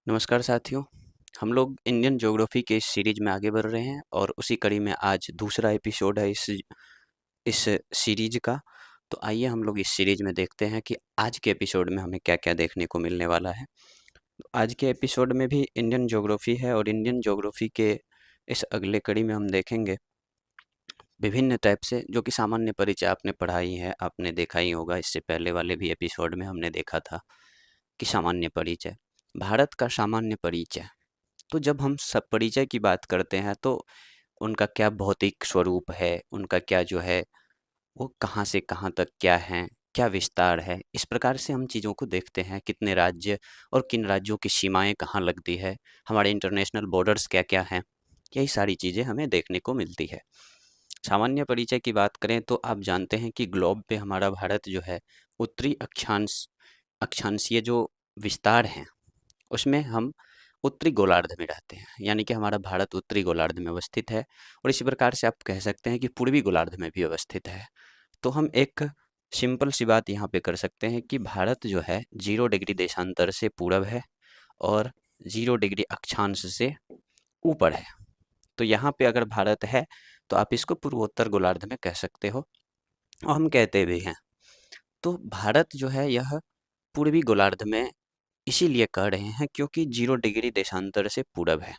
नमस्कार साथियों। हम लोग इंडियन ज्योग्राफी के इस सीरीज में आगे बढ़ रहे हैं और उसी कड़ी में आज दूसरा एपिसोड है इस सीरीज का। तो आइए हम लोग इस सीरीज में देखते हैं कि आज के एपिसोड में हमें क्या-क्या देखने को मिलने वाला है। तो आज के एपिसोड में भी इंडियन ज्योग्राफी है और इंडियन ज्योग्राफी के इस अगले कड़ी में हम देखेंगे विभिन्न टाइप से, जो कि सामान्य परिचय आपने पढ़ा ही है, आपने देखा ही होगा। इससे पहले वाले भी एपिसोड में हमने देखा था कि सामान्य परिचय, भारत का सामान्य परिचय। तो जब हम सब परिचय की बात करते हैं तो उनका क्या भौतिक स्वरूप है, उनका क्या जो है वो कहाँ से कहाँ तक क्या है, क्या विस्तार है, इस प्रकार से हम चीज़ों को देखते हैं। कितने राज्य और किन राज्यों की सीमाएं कहाँ लगती है, हमारे इंटरनेशनल बॉर्डर्स क्या क्या हैं, यही सारी चीज़ें हमें देखने को मिलती है। सामान्य परिचय की बात करें तो आप जानते हैं कि ग्लोब पे हमारा भारत जो है उत्तरी अक्षांशीय जो विस्तार हैं उसमें हम उत्तरी गोलार्ध में रहते हैं, यानी कि हमारा भारत उत्तरी गोलार्ध में अवस्थित है। और इसी प्रकार से आप कह सकते हैं कि पूर्वी गोलार्ध में भी अवस्थित है। तो हम एक सिंपल सी बात यहाँ पे कर सकते हैं कि भारत जो है 0 डिग्री देशांतर से पूरब है और 0 डिग्री अक्षांश से ऊपर है। तो यहाँ पे अगर भारत है तो आप इसको पूर्वोत्तर गोलार्ध में कह सकते हो, और हम कहते भी हैं। तो भारत जो है यह पूर्वी गोलार्ध में इसीलिए कह रहे हैं क्योंकि 0 डिग्री देशांतर से पूरब है।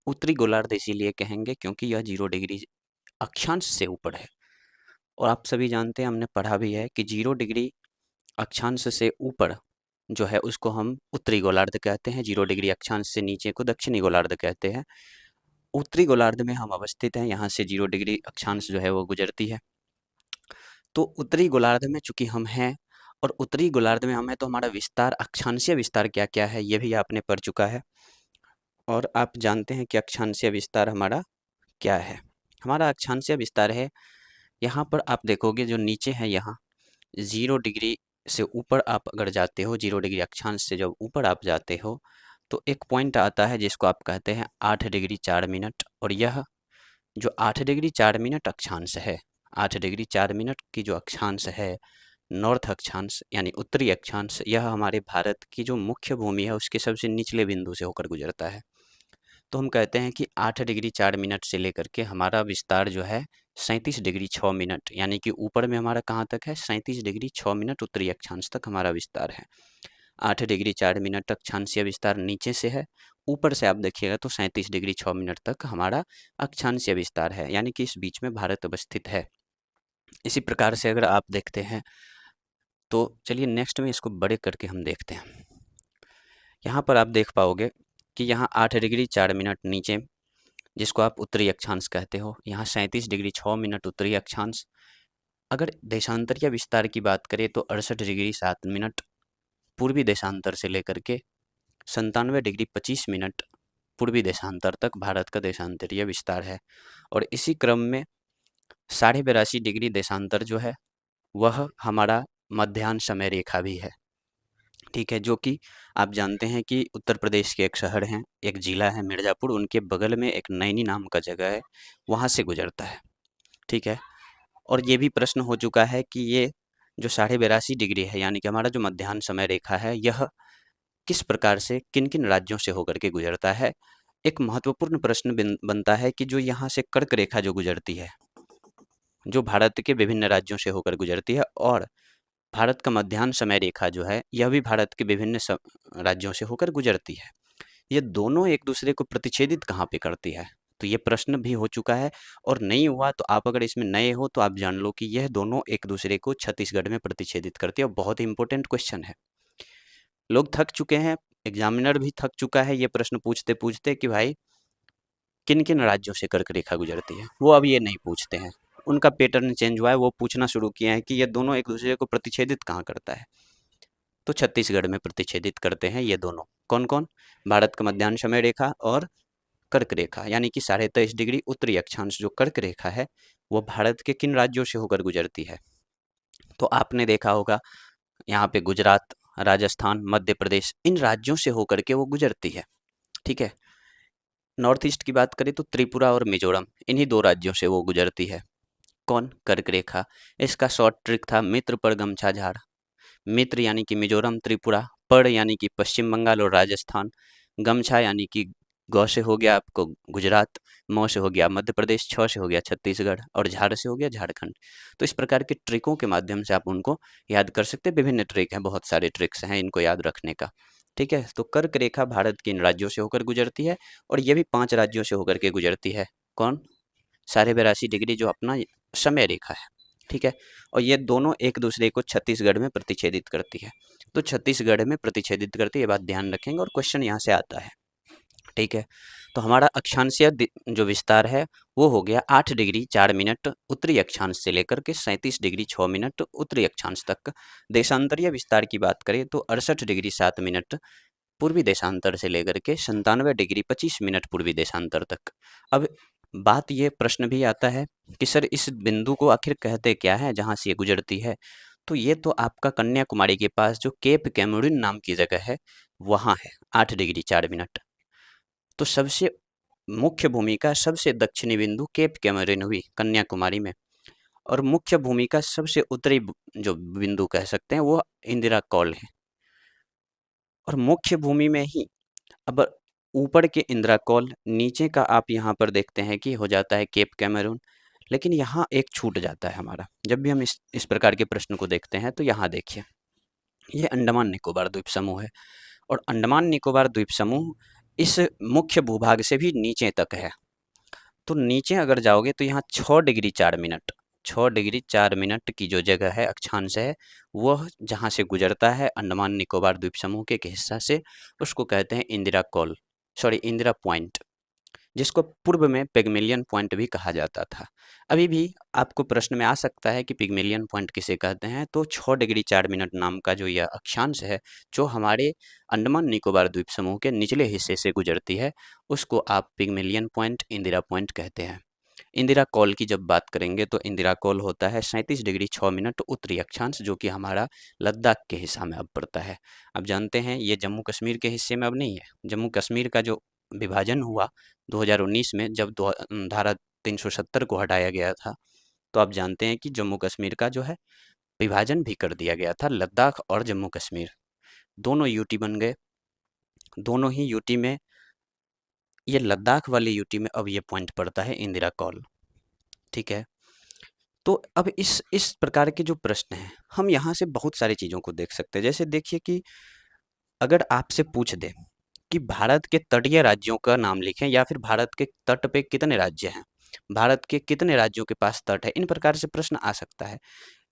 उत्तरी गोलार्ध इसीलिए कहेंगे क्योंकि यह 0 डिग्री अक्षांश से ऊपर है। और आप सभी जानते हैं, हमने पढ़ा भी है कि 0 डिग्री अक्षांश से ऊपर जो है उसको हम उत्तरी गोलार्ध कहते हैं, 0 डिग्री अक्षांश से नीचे को दक्षिणी गोलार्ध कहते हैं। उत्तरी गोलार्ध में हम अवस्थित हैं, यहाँ से 0 डिग्री अक्षांश जो है वो गुजरती है। तो उत्तरी गोलार्ध में चूंकि हम हैं और उत्तरी गोलार्ध में हम हैं तो हमारा विस्तार, अक्षांशीय विस्तार क्या क्या है ये भी आपने पढ़ चुका है। और आप जानते हैं कि अक्षांशीय विस्तार हमारा क्या है। हमारा अक्षांशीय विस्तार है, यहाँ पर आप देखोगे जो नीचे है, यहाँ 0 डिग्री से ऊपर आप अगर जाते हो, 0 डिग्री अक्षांश से जब ऊपर आप जाते हो तो एक पॉइंट आता है जिसको आप कहते हैं 8 डिग्री 4 मिनट। और यह जो 8 डिग्री 4 मिनट अक्षांश है, 8 डिग्री 4 मिनट की जो अक्षांश है, नॉर्थ अक्षांश यानी उत्तरी अक्षांश, यह हमारे भारत की जो मुख्य भूमि है उसके सबसे निचले बिंदु से होकर गुजरता है। तो हम कहते हैं कि 8 डिग्री 4 मिनट से लेकर के हमारा विस्तार जो है 37 डिग्री 6 मिनट, यानी कि ऊपर में हमारा कहाँ तक है, 37 डिग्री 6 मिनट उत्तरी अक्षांश तक हमारा विस्तार है। 8 डिग्री 4 मिनट अक्षांशीय विस्तार नीचे से है, ऊपर से आप देखिएगा तो 37 डिग्री 6 मिनट तक हमारा अक्षांशीय विस्तार है, यानी कि इस बीच में भारत अवस्थित है। इसी प्रकार से अगर आप देखते हैं तो चलिए नेक्स्ट में इसको बड़े करके हम देखते हैं। यहाँ पर आप देख पाओगे कि यहाँ 8 डिग्री 4 मिनट नीचे, जिसको आप उत्तरी अक्षांश कहते हो, यहाँ 37 डिग्री 6 मिनट उत्तरी अक्षांश। अगर देशांतरीय विस्तार की बात करें तो 68 डिग्री 7 मिनट पूर्वी देशांतर से लेकर के 97 डिग्री 25 मिनट पूर्वी देशांतर तक भारत का देशांतरीय विस्तार है। और इसी क्रम में 82.5 डिग्री देशांतर जो है वह हमारा मध्याह्न समय रेखा भी है। ठीक है, जो कि आप जानते हैं कि उत्तर प्रदेश के एक शहर हैं, एक जिला है मिर्ज़ापुर, उनके बगल में एक नैनी नाम का जगह है, वहाँ से गुजरता है। ठीक है, और ये भी प्रश्न हो चुका है कि ये जो 82.5 डिग्री है, यानी कि हमारा जो मध्याह्न समय रेखा है, यह किस प्रकार से किन किन राज्यों से होकर के गुजरता है। एक महत्वपूर्ण प्रश्न बनता है कि जो यहाँ से कर्क रेखा जो गुजरती है, जो भारत के विभिन्न राज्यों से होकर गुजरती है, और भारत का मध्याह्न समय रेखा जो है यह भी भारत के विभिन्न राज्यों से होकर गुजरती है, ये दोनों एक दूसरे को प्रतिच्छेदित कहाँ पे करती है। तो ये प्रश्न भी हो चुका है, और नहीं हुआ तो आप अगर इसमें नए हो तो आप जान लो कि यह दोनों एक दूसरे को छत्तीसगढ़ में प्रतिच्छेदित करती है। और बहुत ही इंपॉर्टेंट क्वेश्चन है, लोग थक चुके हैं, एग्जामिनर भी थक चुका है ये प्रश्न पूछते पूछते कि भाई किन किन राज्यों से कर्क रेखा गुजरती है। वो अब ये नहीं पूछते हैं, उनका पैटर्न चेंज हुआ है, वो पूछना शुरू किए हैं कि ये दोनों एक दूसरे को प्रतिच्छेदित कहाँ करता है। तो छत्तीसगढ़ में प्रतिच्छेदित करते हैं ये दोनों। कौन कौन? भारत का मध्याह्न समय रेखा और कर्क रेखा, यानी कि 23.5 डिग्री उत्तरी अक्षांश जो कर्क रेखा है वो भारत के किन राज्यों से होकर गुजरती है। तो आपने देखा होगा यहाँ पे गुजरात, राजस्थान, मध्य प्रदेश, इन राज्यों से होकर के वो गुजरती है। ठीक है, नॉर्थ ईस्ट की बात करें तो त्रिपुरा और मिजोरम, इन्हीं दो राज्यों से वो गुजरती है। कौन? कर्क रेखा। इसका शॉर्ट ट्रिक था मित्र पर गमछा झाड़। मित्र यानी कि मिजोरम त्रिपुरा, पर यानी कि पश्चिम बंगाल और राजस्थान, गमछा यानी कि गौ से हो गया आपको गुजरात, मौ से हो गया मध्य प्रदेश, छ से हो गया छत्तीसगढ़ और झाड़ से हो गया झारखंड। तो इस प्रकार के ट्रिकों के माध्यम से आप उनको याद कर सकते हैं। विभिन्न ट्रिक हैं, बहुत सारे ट्रिक्स हैं इनको याद रखने का। ठीक है, तो कर्क रेखा भारत के इन राज्यों से होकर गुजरती है और ये भी 5 राज्यों से होकर के गुजरती है। कौन? 82.5 डिग्री जो अपना समय रेखा है। ठीक है, और ये दोनों एक दूसरे को छत्तीसगढ़ में प्रतिच्छेदित करती है। तो छत्तीसगढ़ में प्रतिच्छेदित करती है, ये बात ध्यान रखेंगे और क्वेश्चन यहाँ से आता है। ठीक है, तो हमारा अक्षांशीय जो विस्तार है वो हो गया 8 डिग्री 4 मिनट उत्तरी अक्षांश से लेकर के 37 डिग्री 6 मिनट उत्तरी अक्षांश तक। देशांतरीय विस्तार की बात करें तो 68 डिग्री 7 मिनट पूर्वी देशांतर से लेकर के 97 डिग्री 25 मिनट पूर्वी देशांतर तक। अब बात ये प्रश्न भी आता है कि सर इस बिंदु को आखिर कहते क्या है जहाँ से ये गुजरती है? तो ये तो आपका कन्याकुमारी के पास जो केप कैमरून नाम की जगह है वहाँ है, 8 डिग्री 4 मिनट। तो सबसे मुख्य भूमिका सबसे दक्षिणी बिंदु केप कैमरून हुई कन्याकुमारी में, और मुख्य भूमिका सबसे उत्तरी जो बिंदु कह सकते हैं वो इंदिरा कॉल है। और मुख्य भूमि में ही अब ऊपर के इंदिरा कॉल, नीचे का आप यहाँ पर देखते हैं कि हो जाता है केप कैमरून। लेकिन यहाँ एक छूट जाता है हमारा, जब भी हम इस प्रकार के प्रश्न को देखते हैं तो यहाँ देखिए, ये अंडमान निकोबार द्वीप समूह है और अंडमान निकोबार द्वीप समूह इस मुख्य भूभाग से भी नीचे तक है। तो नीचे अगर जाओगे तो यहाँ 6 डिग्री 4 मिनट, 6 डिग्री 4 मिनट की जो जगह है अक्षांश है, वह जहाँ से गुजरता है अंडमान निकोबार द्वीप समूह के एक हिस्सा से, उसको कहते हैं Indira call, sorry Indira point, जिसको पूर्व में पिग्मेलियन पॉइंट भी कहा जाता था। अभी भी आपको प्रश्न में आ सकता है कि पिग्मेलियन पॉइंट किसे कहते हैं, तो 6 डिग्री 4 मिनट नाम का जो यह अक्षांश है जो हमारे अंडमान निकोबार द्वीप समूह के निचले हिस्से से गुजरती है, उसको आप पिग्मेलियन पॉइंट, इंदिरा पॉइंट कहते हैं। इंदिरा कॉल की जब बात करेंगे तो इंदिरा कॉल होता है 37 डिग्री 6 मिनट उत्तरी अक्षांश, जो कि हमारा लद्दाख के हिस्सा में अब पड़ता है। अब जानते हैं ये जम्मू कश्मीर के हिस्से में अब नहीं है। जम्मू कश्मीर का जो विभाजन हुआ 2019 में, जब धारा 370 को हटाया गया था, तो आप जानते हैं कि जम्मू कश्मीर का जो है विभाजन भी कर दिया गया था। लद्दाख और जम्मू कश्मीर दोनों यूटी बन गए। दोनों ही यूटी में, ये लद्दाख वाली यूटी में अब ये पॉइंट पड़ता है इंदिरा कॉल। ठीक है, तो अब इस प्रकार के जो प्रश्न हैं, हम यहाँ से बहुत सारी चीज़ों को देख सकते हैं। जैसे देखिए कि अगर आपसे पूछ दे कि भारत के तटीय राज्यों का नाम लिखें या फिर भारत के तट पे कितने राज्य हैं, भारत के कितने राज्यों के पास तट है, इन प्रकार से प्रश्न आ सकता है।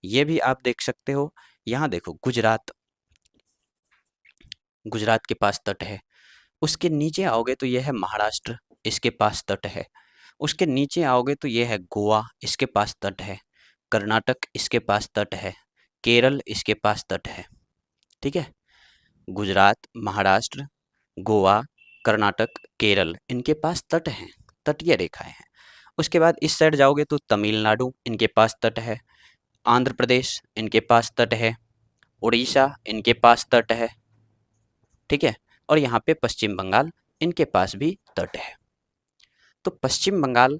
ये भी आप देख सकते हो। यहाँ देखो गुजरात, गुजरात के पास तट है। उसके नीचे आओगे तो यह है महाराष्ट्र, इसके पास तट है। उसके नीचे आओगे तो यह है गोवा, इसके पास तट है। कर्नाटक, इसके पास तट है। केरल, इसके पास तट है। ठीक है, गुजरात, महाराष्ट्र, गोवा, कर्नाटक, केरल, इनके पास तट हैं, तटीय रेखाएं हैं। उसके बाद इस साइड जाओगे तो तमिलनाडु, इनके पास तट है। आंध्र प्रदेश, इनके पास तट है। उड़ीसा, इनके पास तट है। ठीक है, और यहाँ पे पश्चिम बंगाल, इनके पास भी तट है। तो पश्चिम बंगाल,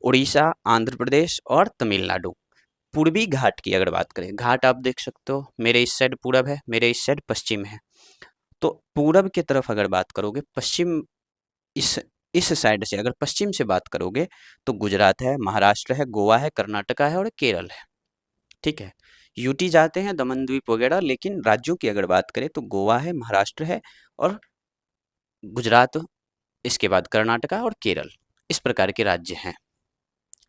उड़ीसा, आंध्र प्रदेश और तमिलनाडु, पूर्वी घाट की अगर बात करें, घाट आप देख सकते हो, मेरे इस साइड पूरब है, मेरे इस साइड पश्चिम है। तो पूरब की तरफ अगर बात करोगे, पश्चिम, इस साइड से अगर पश्चिम से बात करोगे तो गुजरात है, महाराष्ट्र है, गोवा है, कर्नाटका है और केरल है। ठीक है, यूटी जाते हैं, दमन द्वीप वगैरह, लेकिन राज्यों की अगर बात करें तो गोवा है, महाराष्ट्र है और गुजरात, इसके बाद कर्नाटका और केरल, इस प्रकार के राज्य हैं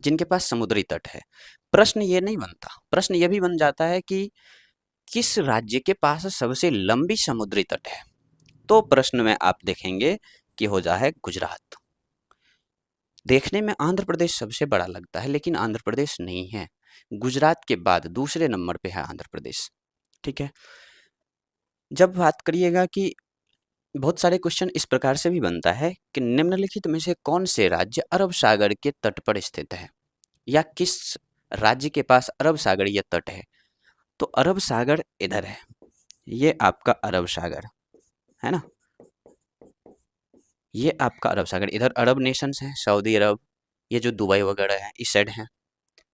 जिनके पास समुद्री तट है। प्रश्न ये नहीं बनता, प्रश्न ये भी बन जाता है कि किस राज्य के पास सबसे लंबी समुद्री तट है। तो प्रश्न में आप देखेंगे कि हो जाए गुजरात। देखने में आंध्र प्रदेश सबसे बड़ा लगता है, लेकिन आंध्र प्रदेश नहीं है। गुजरात के बाद दूसरे नंबर पे है आंध्र प्रदेश। ठीक है, जब बात करिएगा कि बहुत सारे क्वेश्चन इस प्रकार से भी बनता है कि निम्नलिखित में से कौन से राज्य अरब सागर के तट पर स्थित है, या किस राज्य के पास अरब सागरीय तट है। तो अरब सागर इधर है, ये आपका अरब सागर है ना, ये आपका अरब सागर, इधर अरब नेशंस हैं, सऊदी अरब, ये जो दुबई वगैरह है इस साइड है।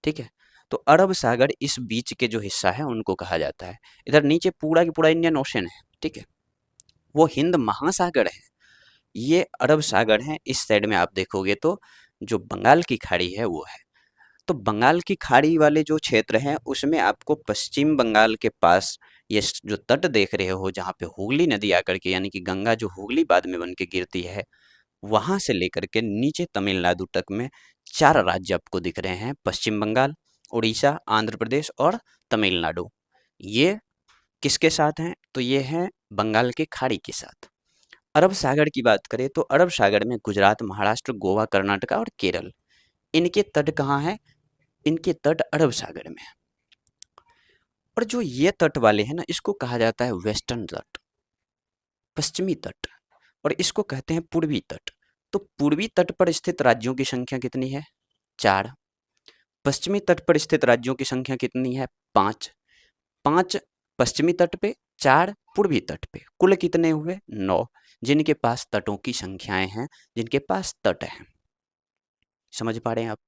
ठीक है, तो अरब सागर इस बीच के जो हिस्सा है उनको कहा जाता है। इधर नीचे पूरा की पूरा इंडियन ओशन है। ठीक है, वो हिंद महासागर है, ये अरब सागर है। इस साइड में आप देखोगे तो जो बंगाल की खाड़ी है वो है। तो बंगाल की खाड़ी वाले जो क्षेत्र हैं उसमें आपको पश्चिम बंगाल के पास ये जो तट देख रहे हो, जहाँ पे हुगली नदी आकर के यानी कि गंगा जो हुगली बाद में बन के गिरती है, वहां से लेकर के नीचे तमिलनाडु तक में 4 राज्य आपको दिख रहे हैं। पश्चिम बंगाल, उड़ीसा, आंध्र प्रदेश और तमिलनाडु। ये किसके साथ हैं? तो ये हैं बंगाल के खाड़ी के साथ। अरब सागर की बात करें तो अरब सागर में गुजरात, महाराष्ट्र, गोवा, कर्नाटका और केरल, इनके तट कहाँ हैं? इनके तट अरब सागर में है। और जो ये तट वाले हैं ना, इसको कहा जाता है वेस्टर्न तट, पश्चिमी तट, और इसको कहते हैं पूर्वी तट। तो पूर्वी तट पर स्थित राज्यों की संख्या कितनी है? 4। पश्चिमी तट पर स्थित राज्यों की संख्या कितनी है? 5। 5 पश्चिमी तट पे, 4 पूर्वी तट पे, कुल कितने हुए? 9, जिनके पास तटों की संख्याएं हैं, जिनके पास तट हैं। समझ पा रहे हैं आप?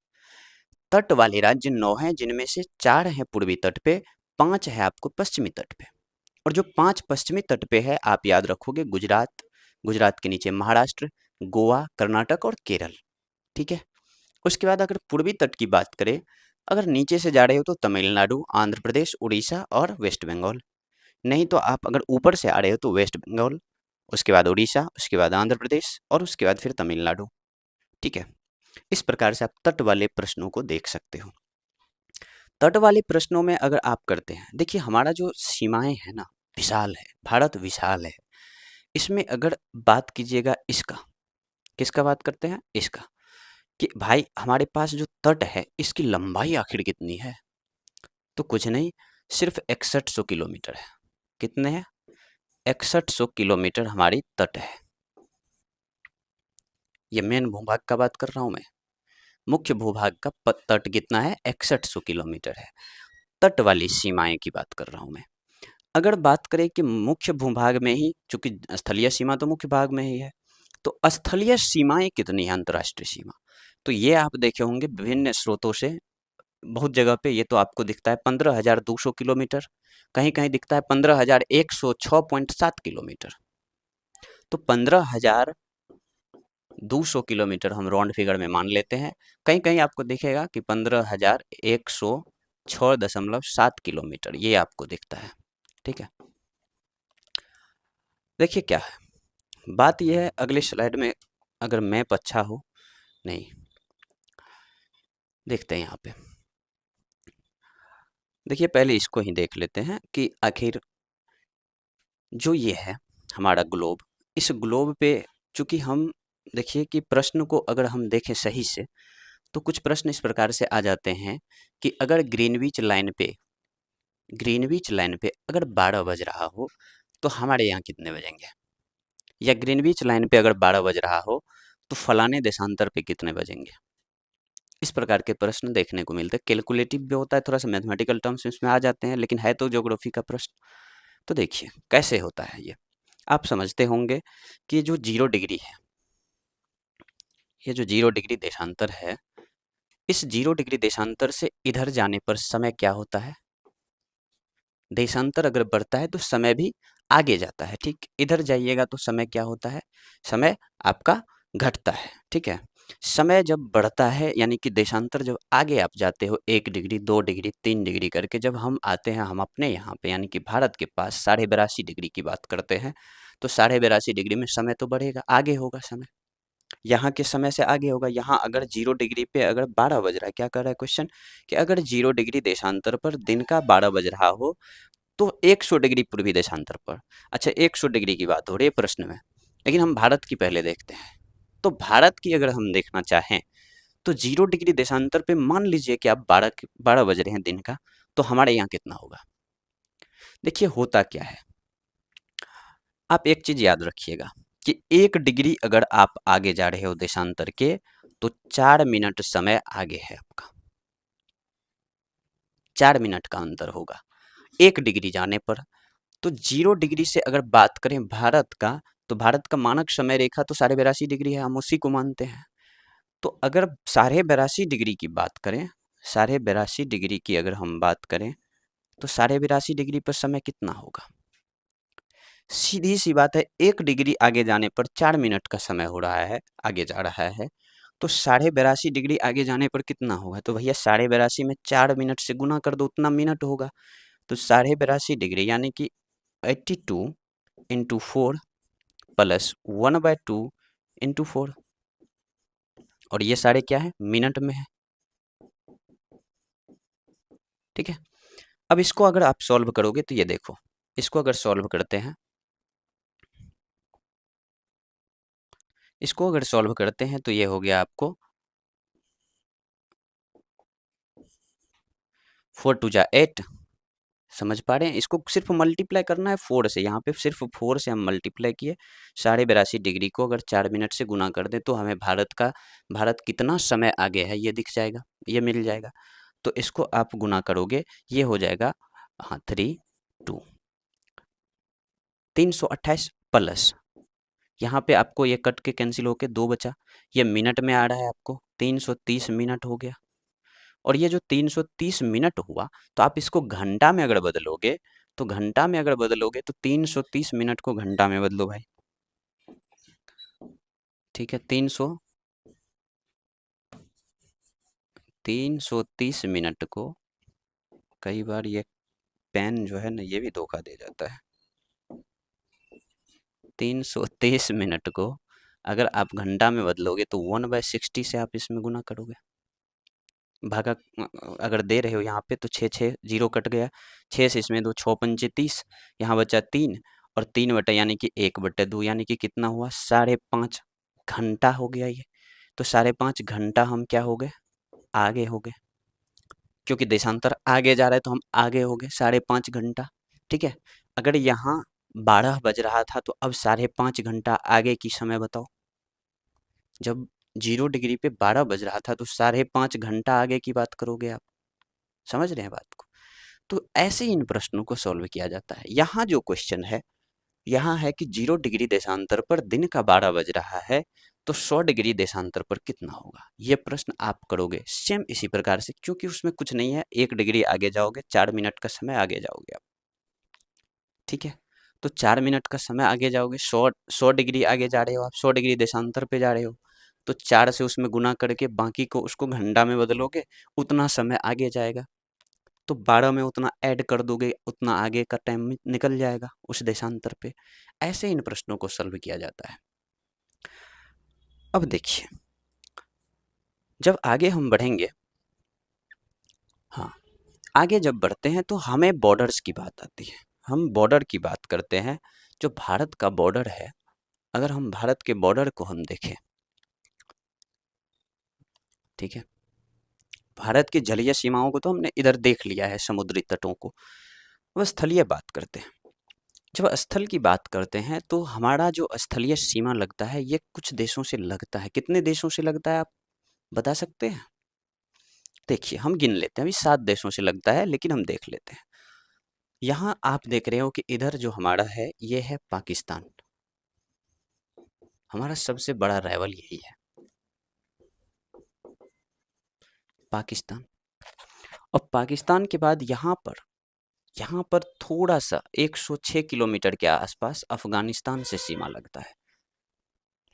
तट वाले राज्य 9 हैं, जिनमें से 4 हैं पूर्वी तट पे, 5 है आपको पश्चिमी तट पे। और जो 5 पश्चिमी तट पे है, आप याद रखोगे गुजरात, गुजरात के नीचे महाराष्ट्र, गोवा, कर्नाटक और केरल। ठीक है। उसके बाद अगर पूर्वी तट की बात करें, अगर नीचे से जा रहे हो तो तमिलनाडु, आंध्र प्रदेश, उड़ीसा और वेस्ट बंगाल। नहीं तो आप अगर ऊपर से आ रहे हो तो वेस्ट बंगाल, उसके बाद उड़ीसा, उसके बाद आंध्र प्रदेश और उसके बाद फिर तमिलनाडु। ठीक है। इस प्रकार से आप तट वाले प्रश्नों को देख सकते हो। तट वाले प्रश्नों में अगर आप करते हैं, देखिए हमारा जो सीमाएं है ना, विशाल है, भारत विशाल है। इसमें अगर बात कीजिएगा इसका, किसका बात करते हैं? इसका, कि भाई हमारे पास जो तट है इसकी लंबाई आखिर कितनी है? तो कुछ नहीं, सिर्फ 6100 किलोमीटर है। कितने हैं? 6100 किलोमीटर हमारी तट है। ये मेन भूभाग का बात कर रहा हूं मैं। मुख्य भूभाग का तट कितना है? 6100 किलोमीटर है। तट वाली सीमाएं की बात कर रहा हूं मैं। अगर बात करें कि मुख्य भूभाग में ही, चूंकि स्थलीय सीमा तो मुख्य भाग में ही है, तो स्थलीय सीमाएं कितनी है? अंतर्राष्ट्रीय सीमा, तो ये आप देखे होंगे विभिन्न स्रोतों से, बहुत जगह पे ये तो आपको दिखता है 15,200 किलोमीटर, कहीं कहीं दिखता है 15,106.7 किलोमीटर। तो 15,200 किलोमीटर हम राउंड फिगर में मान लेते हैं। कहीं कहीं आपको दिखेगा कि 15,106.7 किलोमीटर ये आपको दिखता है। ठीक है। देखिए क्या है बात, यह है अगले स्लाइड में अगर मैप अच्छा हो, नहीं देखते हैं यहाँ पे। देखिए पहले इसको ही देख लेते हैं कि आखिर जो ये है हमारा ग्लोब, इस ग्लोब पे चूंकि हम, देखिए कि प्रश्न को अगर हम देखें सही से, तो कुछ प्रश्न इस प्रकार से आ जाते हैं कि अगर ग्रीनविच लाइन पे अगर 12 बज रहा हो तो हमारे यहाँ कितने बजेंगे? या ग्रीनविच लाइन पे अगर 12 बज रहा हो तो फलाने देशांतर पे कितने बजेंगे? इस प्रकार के प्रश्न देखने को मिलते हैं। कैलकुलेटिव भी होता है, थोड़ा सा मैथमेटिकल टर्म्स इसमें आ जाते हैं, लेकिन है तो ज्योग्राफी का प्रश्न। तो देखिए कैसे होता है ये, आप समझते होंगे कि ये जो 0 डिग्री है, ये जो 0 डिग्री देशांतर है, इस 0 डिग्री देशांतर से इधर जाने पर समय क्या होता है? देशांतर अगर बढ़ता है तो समय भी आगे जाता है। ठीक, इधर जाइएगा तो समय क्या होता है? समय आपका घटता है। ठीक है। समय जब बढ़ता है यानी कि देशांतर जब आगे आप जाते हो 1 डिग्री, 2 डिग्री, 3 डिग्री करके, जब हम आते हैं हम अपने यहाँ पे यानी कि भारत के पास 82.5 डिग्री की बात करते हैं, तो 82.5 डिग्री में समय तो बढ़ेगा, आगे होगा समय, यहाँ के समय से आगे होगा। यहाँ अगर 0 डिग्री पे अगर 12 बज रहा है, क्या कर रहा है क्वेश्चन, कि अगर 0 डिग्री देशांतर पर दिन का 12 बज रहा हो तो 100 डिग्री पूर्वी देशांतर पर, अच्छा 100 डिग्री की बात हो रही है प्रश्न में, लेकिन हम भारत की पहले देखते हैं। तो भारत की अगर हम देखना चाहें तो 0 डिग्री देशांतर पे मान लीजिए कि आप 12 बज रहे हैं दिन का, तो हमारे यहाँ कितना होगा? देखिए होता क्या है, आप एक चीज याद रखिएगा कि 1 डिग्री अगर आप आगे जा रहे हो देशांतर के, तो 4 मिनट समय आगे है आपका, 4 मिनट का अंतर होगा 1 डिग्री जाने पर। तो 0 डिग्री से अगर बात करें भारत का, तो भारत का मानक समय रेखा तो 82.5 डिग्री है, हम उसी को मानते हैं। तो अगर 82.5 डिग्री की बात करें, 82.5 डिग्री की अगर हम बात करें, तो 82.5 डिग्री पर समय कितना होगा? सीधी सी बात है, 1 डिग्री आगे जाने पर 4 मिनट का समय हो रहा है, आगे जा रहा है। तो 82.5 डिग्री आगे जाने पर कितना होगा? तो भैया 82.5 में 4 मिनट से गुना कर दो, उतना मिनट होगा। तो 82.5 डिग्री यानी कि 82 इंटू 4 प्लस 1/2 इंटू 4, और ये सारे क्या है? मिनट में है। ठीक है, अब इसको अगर आप सॉल्व करोगे तो ये देखो, इसको अगर सॉल्व करते हैं, इसको अगर सॉल्व करते हैं तो ये हो गया आपको 4 2 जा 8। समझ पा रहे हैं? इसको सिर्फ मल्टीप्लाई करना है 4 से, यहाँ पे सिर्फ 4 से हम मल्टीप्लाई किए। 82.5 डिग्री को अगर 4 मिनट से गुना कर दें तो हमें भारत कितना समय आगे है ये दिख जाएगा, ये मिल जाएगा। तो इसको आप गुना करोगे, ये हो जाएगा, हाँ, 328 प्लस, यहाँ पे आपको ये कट के कैंसिल होके 2 बचा, ये मिनट में आ रहा है आपको, 330 मिनट हो गया। और ये जो 330 मिनट हुआ, तो आप इसको घंटा में अगर बदलोगे, तो घंटा में अगर बदलोगे तो 330 मिनट को घंटा में बदलो भाई। ठीक है, 330 मिनट को, कई बार ये पेन जो है ना ये भी धोखा दे जाता है। 330 मिनट को अगर आप घंटा में बदलोगे तो 1/60 से आप इसमें गुना करोगे। भागा अगर दे रहे हो यहाँ पे तो 6 6 जीरो कट गया, 6 से इसमें 2 6 पंचे 30, यहाँ बचा 3, और 3 बटे यानी कि 1/2 यानी कि कितना हुआ? 5.5 घंटा हो गया ये। तो 5.5 घंटा हम क्या हो गए? आगे हो गए, क्योंकि देशांतर आगे जा रहा है तो हम आगे हो गए 5.5 घंटा। ठीक है, अगर यहाँ 12 बज रहा था तो अब 5.5 घंटा आगे की समय बताओ। जब 0 डिग्री पे 12 बज रहा था तो 5.5 घंटा आगे की बात करोगे आप। समझ रहे हैं बात को? तो ऐसे इन प्रश्नों को सॉल्व किया जाता है। यहाँ जो क्वेश्चन है, यहाँ है कि 0 डिग्री देशांतर पर दिन का 12 बज रहा है, तो 100 डिग्री देशांतर पर कितना होगा? ये प्रश्न आप करोगे सेम इसी प्रकार से, क्योंकि उसमें कुछ नहीं है, 1 डिग्री आगे जाओगे, 4 मिनट का समय आगे जाओगे आप। ठीक है, तो 4 मिनट का समय आगे जाओगे, 100 डिग्री आगे जा रहे हो आप, 100 डिग्री देशांतर पे जा रहे हो, तो 4 से उसमें गुना करके बाकी को उसको घंटा में बदलोगे, उतना समय आगे जाएगा। तो 12 में उतना ऐड कर दोगे, उतना आगे का टाइम निकल जाएगा उस देशांतर पे। ऐसे इन प्रश्नों को सॉल्व किया जाता है। अब देखिए, जब आगे हम बढ़ेंगे, हाँ, आगे जब बढ़ते हैं तो हमें बॉर्डर्स की बात आती है। हम बॉर्डर की बात करते हैं। जो भारत का बॉर्डर है, अगर हम भारत के बॉर्डर को हम देखें, ठीक है, भारत की जलीय सीमाओं को तो हमने इधर देख लिया है, समुद्री तटों को। अब स्थलीय बात करते हैं। जब स्थल की बात करते हैं तो हमारा जो स्थलीय सीमा लगता है ये कुछ देशों से लगता है। कितने देशों से लगता है आप बता सकते हैं? देखिए, हम गिन लेते हैं, अभी 7 देशों से लगता है, लेकिन हम देख लेते हैं। यहाँ आप देख रहे हो कि इधर जो हमारा है ये है पाकिस्तान। हमारा सबसे बड़ा राइवल यही है, पाकिस्तान। और पाकिस्तान के बाद यहाँ पर थोड़ा सा 106 किलोमीटर के आसपास अफगानिस्तान से सीमा लगता है,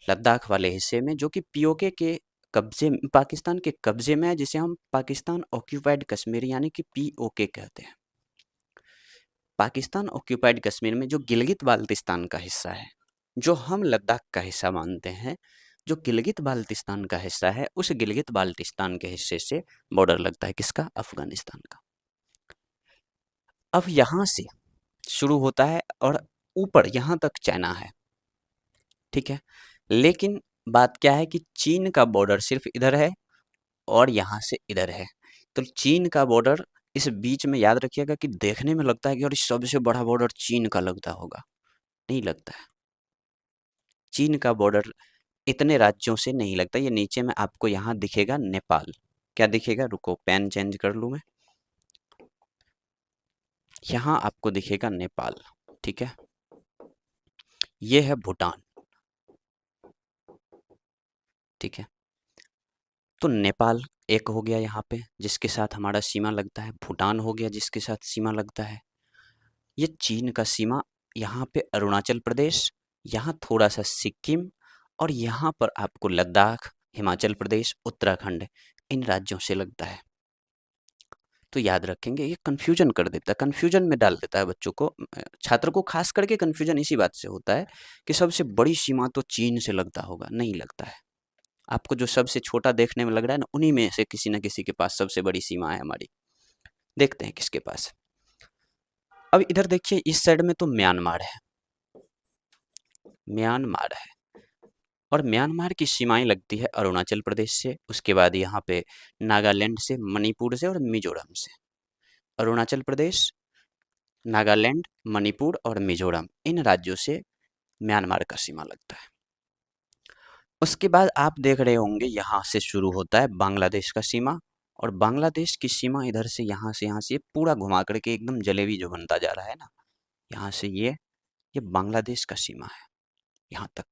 लद्दाख वाले हिस्से में, जो कि पीओके के कब्जे, पाकिस्तान के कब्जे में है, जिसे हम पाकिस्तान ऑक्यूपाइड कश्मीर यानी कि पीओके कहते हैं। पाकिस्तान ऑक्यूपाइड कश्मीर में जो गिलगित बाल्टिस्तान का हिस्सा है, जो हम लद्दाख का हिस्सा मानते हैं, जो गिलगित बाल्टिस्तान का हिस्सा है, उस गिलगित बाल्टिस्तान के हिस्से से बॉर्डर लगता है किसका? अफगानिस्तान का। अब यहाँ से शुरू होता है और ऊपर यहाँ तक चाइना है। ठीक है, लेकिन बात क्या है कि चीन का बॉर्डर सिर्फ इधर है और यहाँ से इधर है। तो चीन का बॉर्डर इस बीच में, याद रखिएगा कि देखने में लगता है कि और सबसे बड़ा बॉर्डर चीन का लगता होगा, नहीं लगता है। चीन का बॉर्डर इतने राज्यों से नहीं लगता। ये नीचे में आपको यहाँ दिखेगा नेपाल। क्या दिखेगा? रुको, पेन चेंज कर लूँ मैं। यहाँ आपको दिखेगा नेपाल। ठीक है, ये है भूटान। ठीक है, तो नेपाल एक हो गया यहाँ पे, जिसके साथ हमारा सीमा लगता है। भूटान हो गया जिसके साथ सीमा लगता है। ये चीन का सीमा यहाँ पे अरुणाचल प्रदेश, यहाँ थोड़ा सा सिक्किम और यहाँ पर आपको लद्दाख, हिमाचल प्रदेश, उत्तराखंड इन राज्यों से लगता है। तो याद रखेंगे, ये कन्फ्यूजन कर देता है, कन्फ्यूजन में डाल देता है बच्चों को, छात्र को खास करके कन्फ्यूजन इसी बात से होता है कि सबसे बड़ी सीमा तो चीन से लगता होगा, नहीं लगता है। आपको जो सबसे छोटा देखने में लग रहा है ना, उन्हीं में से किसी न किसी के पास सबसे बड़ी सीमा है हमारी। देखते हैं किसके पास। अब इधर देखिए, इस साइड में तो म्यांमार है, म्यांमार है, और म्यांमार की सीमाएं लगती है अरुणाचल प्रदेश से, उसके बाद यहाँ पे नागालैंड से, मणिपुर से और मिजोरम से। अरुणाचल प्रदेश, नागालैंड, मणिपुर और मिजोरम इन राज्यों से म्यांमार का सीमा लगता है। उसके बाद आप देख रहे होंगे यहाँ से शुरू होता है बांग्लादेश का सीमा, और बांग्लादेश की सीमा इधर से यहाँ से पूरा घुमा करके एकदम जलेबी जो बनता जा रहा है ना, यहाँ से ये बांग्लादेश का सीमा है यहाँ तक।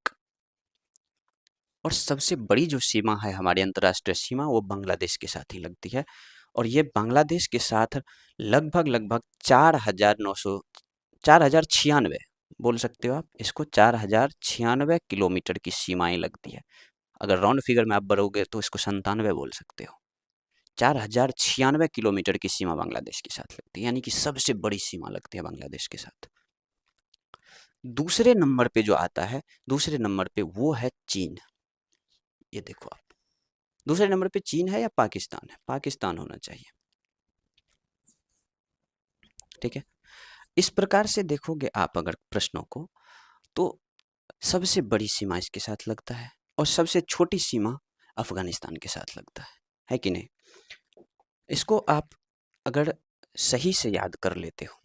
और सबसे बड़ी जो सीमा है हमारी अंतर्राष्ट्रीय सीमा, वो बांग्लादेश के साथ ही लगती है, और ये बांग्लादेश के साथ लगभग 4,96 बोल सकते हो आप इसको, 4,096 किलोमीटर की सीमाएं लगती है। अगर राउंड फिगर में आप बढ़ोगे तो इसको 97 बोल सकते हो। 4,096 किलोमीटर की सीमा बांग्लादेश के साथ लगती है, यानी कि सबसे बड़ी सीमा लगती है बांग्लादेश के साथ। दूसरे नंबर पे जो आता है, दूसरे नंबर पे वो है चीन। ये देखो आप, दूसरे नंबर पे चीन है या पाकिस्तान है? पाकिस्तान होना चाहिए, ठीक है। इस प्रकार से देखोगे आप अगर प्रश्नों को, तो सबसे बड़ी सीमा इसके साथ लगता है, और सबसे छोटी सीमा अफगानिस्तान के साथ लगता है कि नहीं? इसको आप अगर सही से याद कर लेते हो,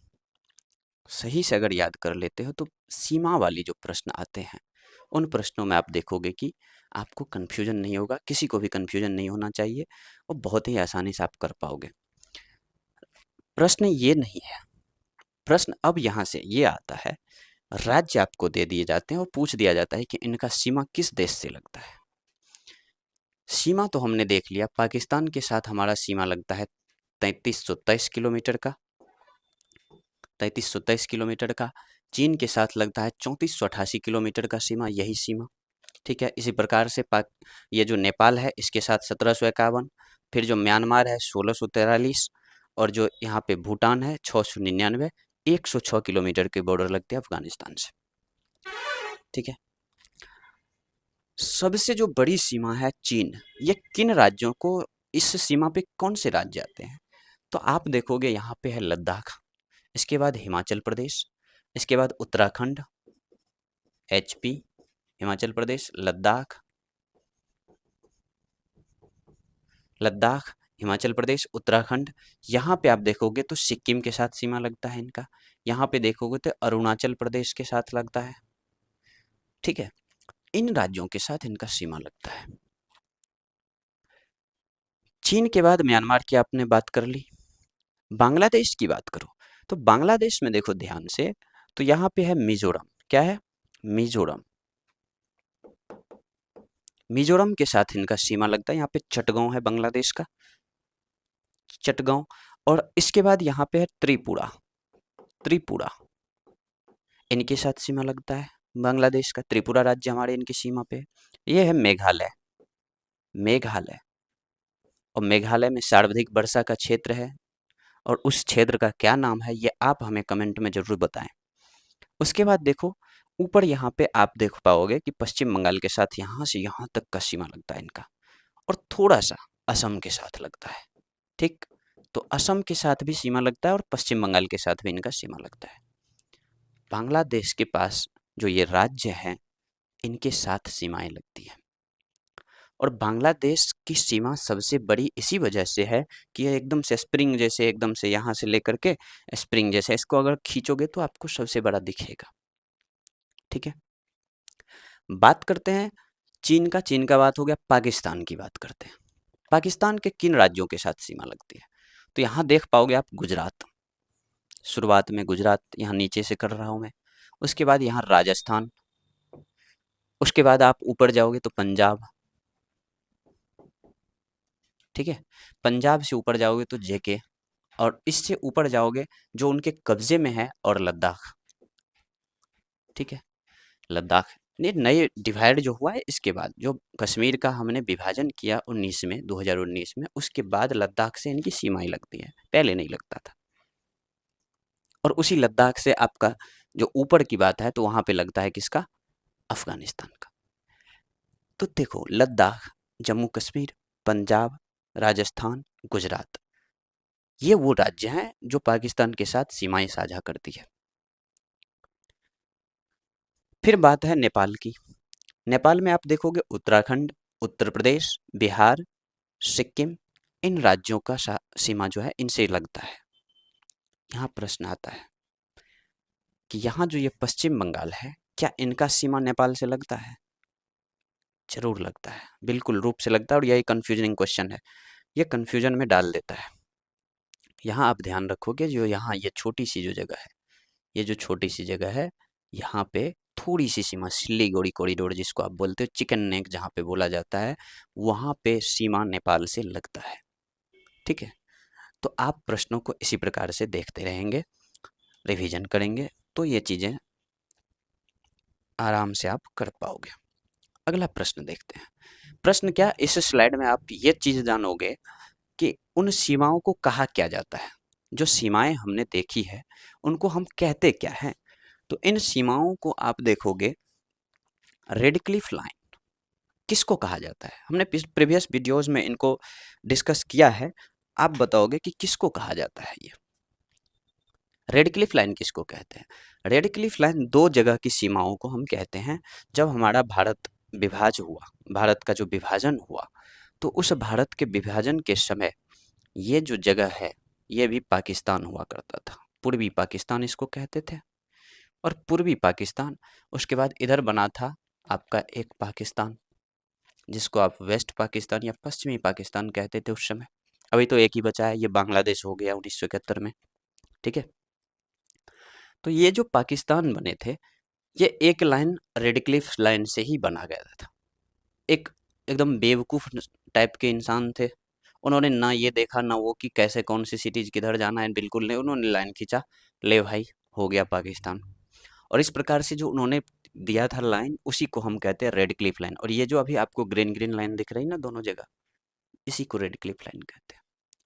सही से अगर याद कर लेते हो, तो सीमा वाली जो प्रश्न आते हैं, उन प्रश्नों में आप देखोगे कि आपको कन्फ्यूजन नहीं होगा, किसी को भी कन्फ्यूजन नहीं होना चाहिए, और बहुत ही आसानी से आप कर पाओगे। प्रश्न ये नहीं है, प्रश्न अब यहाँ से ये आता है, राज्य आपको दे दिए जाते हैं और पूछ दिया जाता है कि इनका सीमा किस देश से लगता है। सीमा तो हमने देख लिया, पाकिस्तान के साथ हमारा सीमा लगता है 3323 किलोमीटर का, 3323 किलोमीटर का। चीन के साथ लगता है 3488 किलोमीटर का सीमा, यही सीमा, ठीक है। इसी प्रकार से ये जो नेपाल है इसके साथ 1751, फिर जो म्यांमार है 1643, और जो यहाँ पे भूटान है 699, 106 किलोमीटर के बॉर्डर लगते हैं अफगानिस्तान से, ठीक है। सबसे जो बड़ी सीमा है चीन, ये किन राज्यों को, इस सीमा पे कौन से राज्य आते हैं? तो आप देखोगे यहाँ पे है लद्दाख, इसके बाद हिमाचल प्रदेश, इसके बाद उत्तराखंड, HP, हिमाचल प्रदेश, लद्दाख, लद्दाख, हिमाचल प्रदेश, उत्तराखंड। यहाँ पे आप देखोगे तो सिक्किम के साथ सीमा लगता है इनका, यहाँ पे देखोगे तो अरुणाचल प्रदेश के साथ लगता है, ठीक है। इन राज्यों के साथ इनका सीमा लगता है। चीन के बाद म्यांमार की आपने बात कर ली, बांग्लादेश की बात करो तो बांग्लादेश में देखो ध्यान से, तो यहाँ पे है मिजोरम, क्या है? मिजोरम, मिजोरम के साथ इनका सीमा लगता है, यहाँ पे चटगांव है बांग्लादेश का, चटगांव। और इसके बाद यहाँ पे है त्रिपुरा, त्रिपुरा इनके साथ सीमा लगता है बांग्लादेश का, त्रिपुरा राज्य हमारे इनकी सीमा पे। ये है मेघालय, मेघालय, और मेघालय में सर्वाधिक वर्षा का क्षेत्र है, और उस क्षेत्र का क्या नाम है ये आप हमें कमेंट में जरूर बताएं। उसके बाद देखो ऊपर यहाँ पे आप देख पाओगे कि पश्चिम बंगाल के साथ यहाँ से यहाँ तक का सीमा लगता है इनका, और थोड़ा सा असम के साथ लगता है, ठीक। तो असम के साथ भी सीमा लगता है और पश्चिम बंगाल के साथ भी इनका सीमा लगता है। बांग्लादेश के पास जो ये राज्य हैं, इनके साथ सीमाएं लगती हैं, और बांग्लादेश की सीमा सबसे बड़ी इसी वजह से है कि ये एकदम से स्प्रिंग जैसे, एकदम से यहाँ से लेकर के स्प्रिंग जैसे, इसको अगर खींचोगे तो आपको सबसे बड़ा दिखेगा, ठीक है। बात करते हैं चीन का, चीन का बात हो गया, पाकिस्तान की बात करते हैं। पाकिस्तान के किन राज्यों के साथ सीमा लगती है? तो यहाँ देख पाओगे आप गुजरात, शुरुआत में गुजरात यहाँ नीचे से कर रहा हूँ मैं, उसके बाद यहाँ राजस्थान, उसके बाद आप ऊपर जाओगे तो पंजाब, ठीक है। पंजाब से ऊपर जाओगे तो JK, और इससे ऊपर जाओगे जो उनके कब्जे में है, और लद्दाख, ठीक है। लद्दाख ने नए डिवाइड जो हुआ है इसके बाद, जो कश्मीर का हमने विभाजन किया 19 में 2019 में, उसके बाद लद्दाख से इनकी सीमाएं लगती है, पहले नहीं लगता था। और उसी लद्दाख से आपका जो ऊपर की बात है तो वहां पे लगता है किसका, अफगानिस्तान का। तो देखो लद्दाख, जम्मू कश्मीर, पंजाब, राजस्थान, गुजरात, ये वो राज्य हैं जो पाकिस्तान के साथ सीमाएं साझा करती है। फिर बात है नेपाल की। नेपाल में आप देखोगे उत्तराखंड, उत्तर प्रदेश, बिहार, सिक्किम, इन राज्यों का सीमा जो है इनसे लगता है। यहाँ प्रश्न आता है कि यहाँ जो ये पश्चिम बंगाल है, क्या इनका सीमा नेपाल से लगता है? जरूर लगता है, बिल्कुल रूप से लगता है, और यही कंफ्यूजनिंग क्वेश्चन है, ये कंफ्यूजन में डाल देता है। यहाँ आप ध्यान रखोगे, जो यहाँ ये छोटी सी जो जगह है, ये जो छोटी सी जगह है, यहाँ पे थोड़ी सी सीमा, सिलीगुड़ी कॉरिडोर जिसको आप बोलते हो, चिकन नेक जहाँ पे बोला जाता है, वहाँ पे सीमा नेपाल से लगता है। ठीक है, तो आप प्रश्नों को इसी प्रकार से देखते रहेंगे, रिवीजन करेंगे, तो ये चीज़ें आराम से आप कर पाओगे। अगला प्रश्न देखते हैं। प्रश्न क्या, इस स्लाइड में आप ये चीज़ जानोगे कि उन सीमाओं को कहा क्या जाता है। जो सीमाएं हमने देखी है उनको हम कहते क्या हैं? तो इन सीमाओं को आप देखोगे, रेड क्लिफ लाइन किसको कहा जाता है? हमने प्रीवियस वीडियोस में इनको डिस्कस किया है, आप बताओगे कि किसको कहा जाता है ये रेड क्लिफ लाइन किसको कहते हैं? रेड क्लिफ लाइन दो जगह की सीमाओं को हम कहते हैं। जब हमारा भारत विभाजन हुआ, भारत का जो विभाजन हुआ, तो उस भारत के विभाजन के समय ये जो जगह है ये भी पाकिस्तान हुआ करता था, पूर्वी पाकिस्तान इसको कहते थे। और पूर्वी पाकिस्तान, उसके बाद इधर बना था आपका एक पाकिस्तान, जिसको आप वेस्ट पाकिस्तान या पश्चिमी पाकिस्तान कहते थे उस समय। अभी तो एक ही बचा है, ये बांग्लादेश हो गया 1971 में। ठीक है, तो ये जो पाकिस्तान बने थे, ये एक लाइन रेड क्लिफ लाइन से ही बना गया था। एक एकदम बेवकूफ़ टाइप के इंसान थे, उन्होंने ना ये देखा ना वो कि कैसे कौन सी सिटीज़ किधर जाना है, बिल्कुल नहीं, उन्होंने लाइन खींचा, ले भाई हो गया पाकिस्तान। और इस प्रकार से जो उन्होंने दिया था लाइन, उसी को हम कहते हैं रेड क्लिफ लाइन। और ये जो अभी आपको ग्रीन ग्रीन लाइन दिख रही है ना दोनों जगह, इसी को रेड क्लिफ लाइन कहते हैं।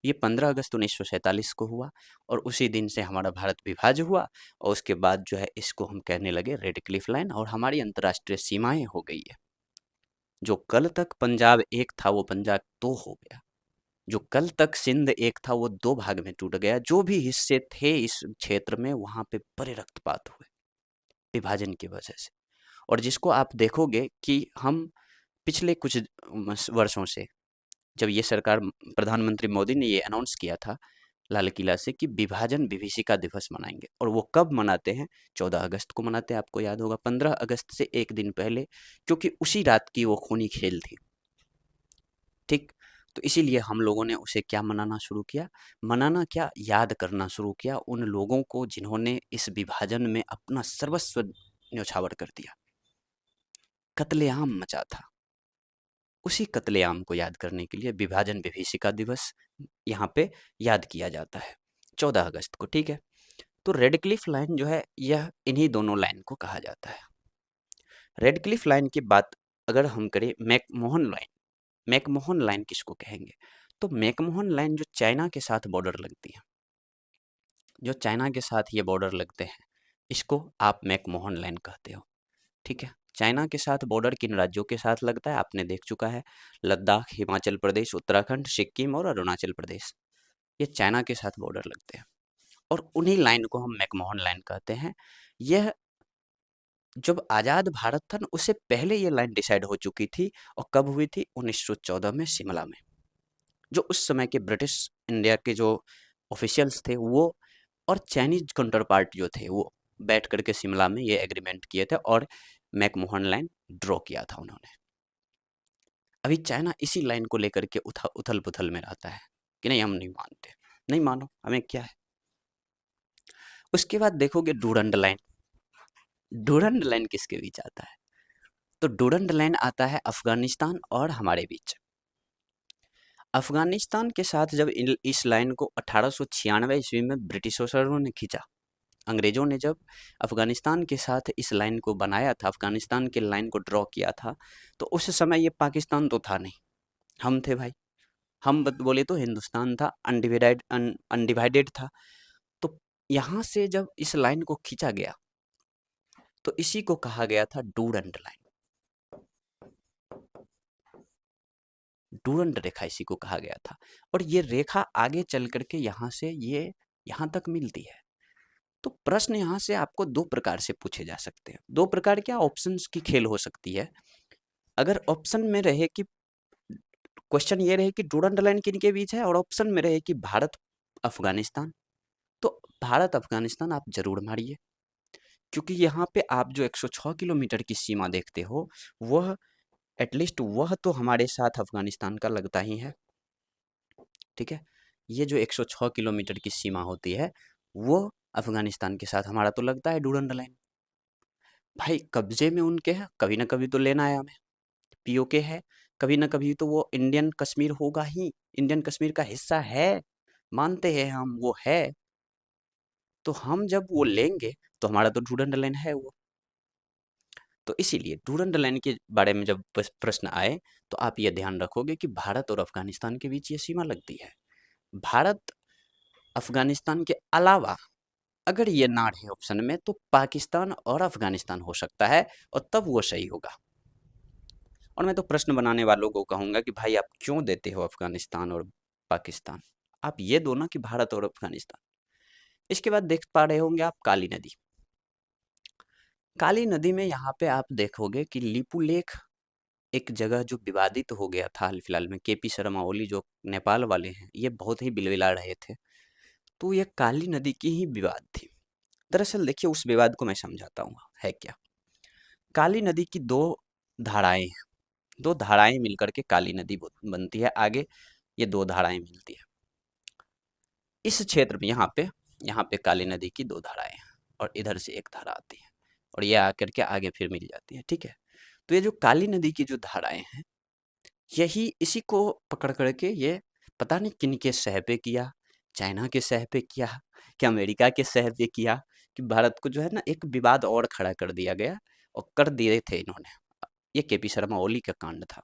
ये 15 अगस्त 1947 को हुआ, और उसी दिन से हमारा भारत विभाज्य हुआ, और उसके बाद जो है इसको हम कहने लगे रेड क्लिफ लाइन, और हमारी अंतर्राष्ट्रीय सीमाएं हो गई है। जो कल तक पंजाब एक था वो पंजाब दो हो गया, जो कल तक सिंध एक था वो दो भाग में टूट गया। जो भी हिस्से थे इस क्षेत्र में, वहां पे बड़े रक्तपात हुए विभाजन की वजह से। और जिसको आप देखोगे कि हम पिछले कुछ वर्षों से, जब ये सरकार, प्रधानमंत्री मोदी ने ये अनाउंस किया था लाल किला से कि विभाजन विभीषिका दिवस मनाएंगे, और वो कब मनाते हैं? 14 अगस्त को मनाते हैं, आपको याद होगा। 15 अगस्त से एक दिन पहले, क्योंकि उसी रात की वो खूनी खेल थी। ठीक, तो इसीलिए हम लोगों ने उसे क्या मनाना शुरू किया? मनाना क्या, याद करना शुरू किया उन लोगों को जिन्होंने इस विभाजन में अपना सर्वस्व न्यौछावर कर दिया, कत्लेआम मचा था। उसी कत्लेआम को याद करने के लिए विभाजन विभीषिका दिवस यहाँ पे याद किया जाता है 14 अगस्त को। ठीक है, तो रेड क्लिफ लाइन जो है यह इन्हीं दोनों लाइन को कहा जाता है। रेड क्लिफ लाइन की बात अगर हम करें, मैकमोहन लाइन, मैकमोहन लाइन किसको कहेंगे? तो मैकमोहन लाइन जो चाइना के साथ बॉर्डर लगती है, जो चाइना के साथ ये बॉर्डर लगते हैं, इसको आप मैकमोहन लाइन कहते हो। ठीक है, चाइना के साथ बॉर्डर किन राज्यों के साथ लगता है आपने देख चुका है, लद्दाख, हिमाचल प्रदेश, उत्तराखंड, सिक्किम और अरुणाचल प्रदेश, ये चाइना के साथ बॉर्डर लगते हैं। और उन्हीं लाइन को हम मैकमोहन लाइन कहते हैं। यह जब आज़ाद भारत था ना, उससे पहले ये लाइन डिसाइड हो चुकी थी। और कब हुई थी? 1914 में शिमला में। जो उस समय के ब्रिटिश इंडिया के जो ऑफिशियल्स थे वो, और चाइनीज काउंटर पार्ट जो थे, वो बैठ करके शिमला में ये एग्रीमेंट किए थे, और मैकमोहन लाइन ड्रॉ किया था उन्होंने। अभी चाइना इसी लाइन को लेकर के उथल पुथल में रहता है कि नहीं हम नहीं मानते। नहीं मानो, हमें क्या है। उसके बाद देखोगे डूरंड लाइन। डूरंड लाइन किसके बीच आता है? तो डूरंड लाइन आता है अफगानिस्तान और हमारे बीच। अफगानिस्तान के साथ जब इस लाइन को 1896 ईस्वी में ब्रिटिशर्सों ने खींचा, अंग्रेज़ों ने जब अफ़गानिस्तान के साथ इस लाइन को बनाया था, अफ़गानिस्तान के लाइन को ड्रॉ किया था, तो उस समय ये पाकिस्तान तो था नहीं, हम थे भाई। हम बोले तो हिंदुस्तान था, अनडिवाइडेड था। तो यहाँ से जब इस लाइन को खींचा गया, तो इसी को कहा गया था डूरंड लाइन। डूरंड रेखा इसी को कहा गया था, और ये रेखा आगे चल करके यहाँ से ये यहाँ तक मिलती है। तो प्रश्न यहाँ से आपको दो प्रकार से पूछे जा सकते हैं। दो प्रकार क्या, ऑप्शंस की खेल हो सकती है। अगर ऑप्शन में रहे कि क्वेश्चन ये रहे कि डूरंड लाइन किन के बीच है, और ऑप्शन में रहे कि भारत अफगानिस्तान, तो भारत अफगानिस्तान आप जरूर मारिए, क्योंकि यहाँ पे आप जो 106 किलोमीटर की सीमा देखते हो, वह एटलीस्ट वह तो हमारे साथ अफगानिस्तान का लगता ही है। ठीक है, ये जो 106 किलोमीटर की सीमा होती है, वो अफगानिस्तान के साथ हमारा तो लगता है डूरंड लाइन। भाई कब्जे में उनके है, कभी ना कभी तो लेना है हमें। पीओके है, कभी ना कभी तो वो इंडियन कश्मीर होगा ही, इंडियन कश्मीर का हिस्सा है, मानते हैं हम वो है। तो हम जब वो लेंगे तो हमारा तो डूरंड लाइन है वो। तो इसीलिए डूरंड लाइन के बारे में जब प्रश्न आए, तो आप ये ध्यान रखोगे कि भारत और अफगानिस्तान के बीच ये सीमा लगती है। भारत अफगानिस्तान के अलावा अगर ये ना रहे ऑप्शन में, तो पाकिस्तान और अफगानिस्तान हो सकता है, और तब वो सही होगा। और मैं तो प्रश्न बनाने वालों को कहूंगा कि भाई आप क्यों देते हो अफगानिस्तान और पाकिस्तान, आप ये दो ना कि भारत और अफगानिस्तान। इसके बाद देख पा रहे होंगे आप काली नदी। काली नदी में यहाँ पे आप देखोगे कि लिपुलेख एक जगह जो विवादित हो गया था हाल फिलहाल में, केपी शर्मा ओली जो नेपाल वाले हैं, ये बहुत ही बिलबिला रहे थे। तो ये काली नदी की ही विवाद थी। दरअसल देखिए, उस विवाद को मैं समझाता हूँ है क्या। काली नदी की दो धाराएं हैं, दो धाराएं मिलकर के काली नदी बनती है। आगे ये दो धाराएं मिलती है इस क्षेत्र में। यहाँ पे काली नदी की दो धाराएं हैं, और इधर से एक धारा आती है, और ये आकर के आगे फिर मिल जाती है। ठीक है, तो ये जो काली नदी की जो धाराएं हैं, यही इसी को पकड़ करके ये पता नहीं किन के सह पे किया, चाइना के सह पे किया, कि अमेरिका के सह पे किया, कि भारत को जो है ना एक विवाद और खड़ा कर दिया गया, और कर दिए थे इन्होंने। ये केपी शर्मा ओली का कांड था।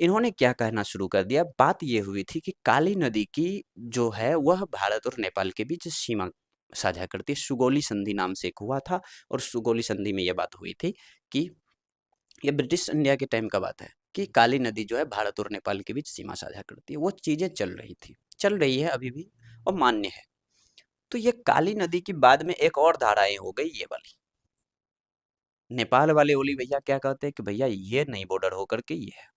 इन्होंने क्या कहना शुरू कर दिया, बात ये हुई थी कि काली नदी की जो है वह भारत और नेपाल के बीच सीमा साझा करती है। सुगौली संधि नाम से एक हुआ था, और सुगौली संधि में यह बात हुई थी कि ये ब्रिटिश इंडिया के टाइम का बात है, कि काली नदी जो है भारत और नेपाल के बीच सीमा साझा करती है। वो चीजें चल रही थी, चल रही है अभी भी, और मान्य है। तो ये काली नदी की बाद में एक और धाराएं हो गई, ये वाली। नेपाल वाले ओली भैया क्या कहते हैं कि भैया ये नहीं बॉर्डर होकर के ये है,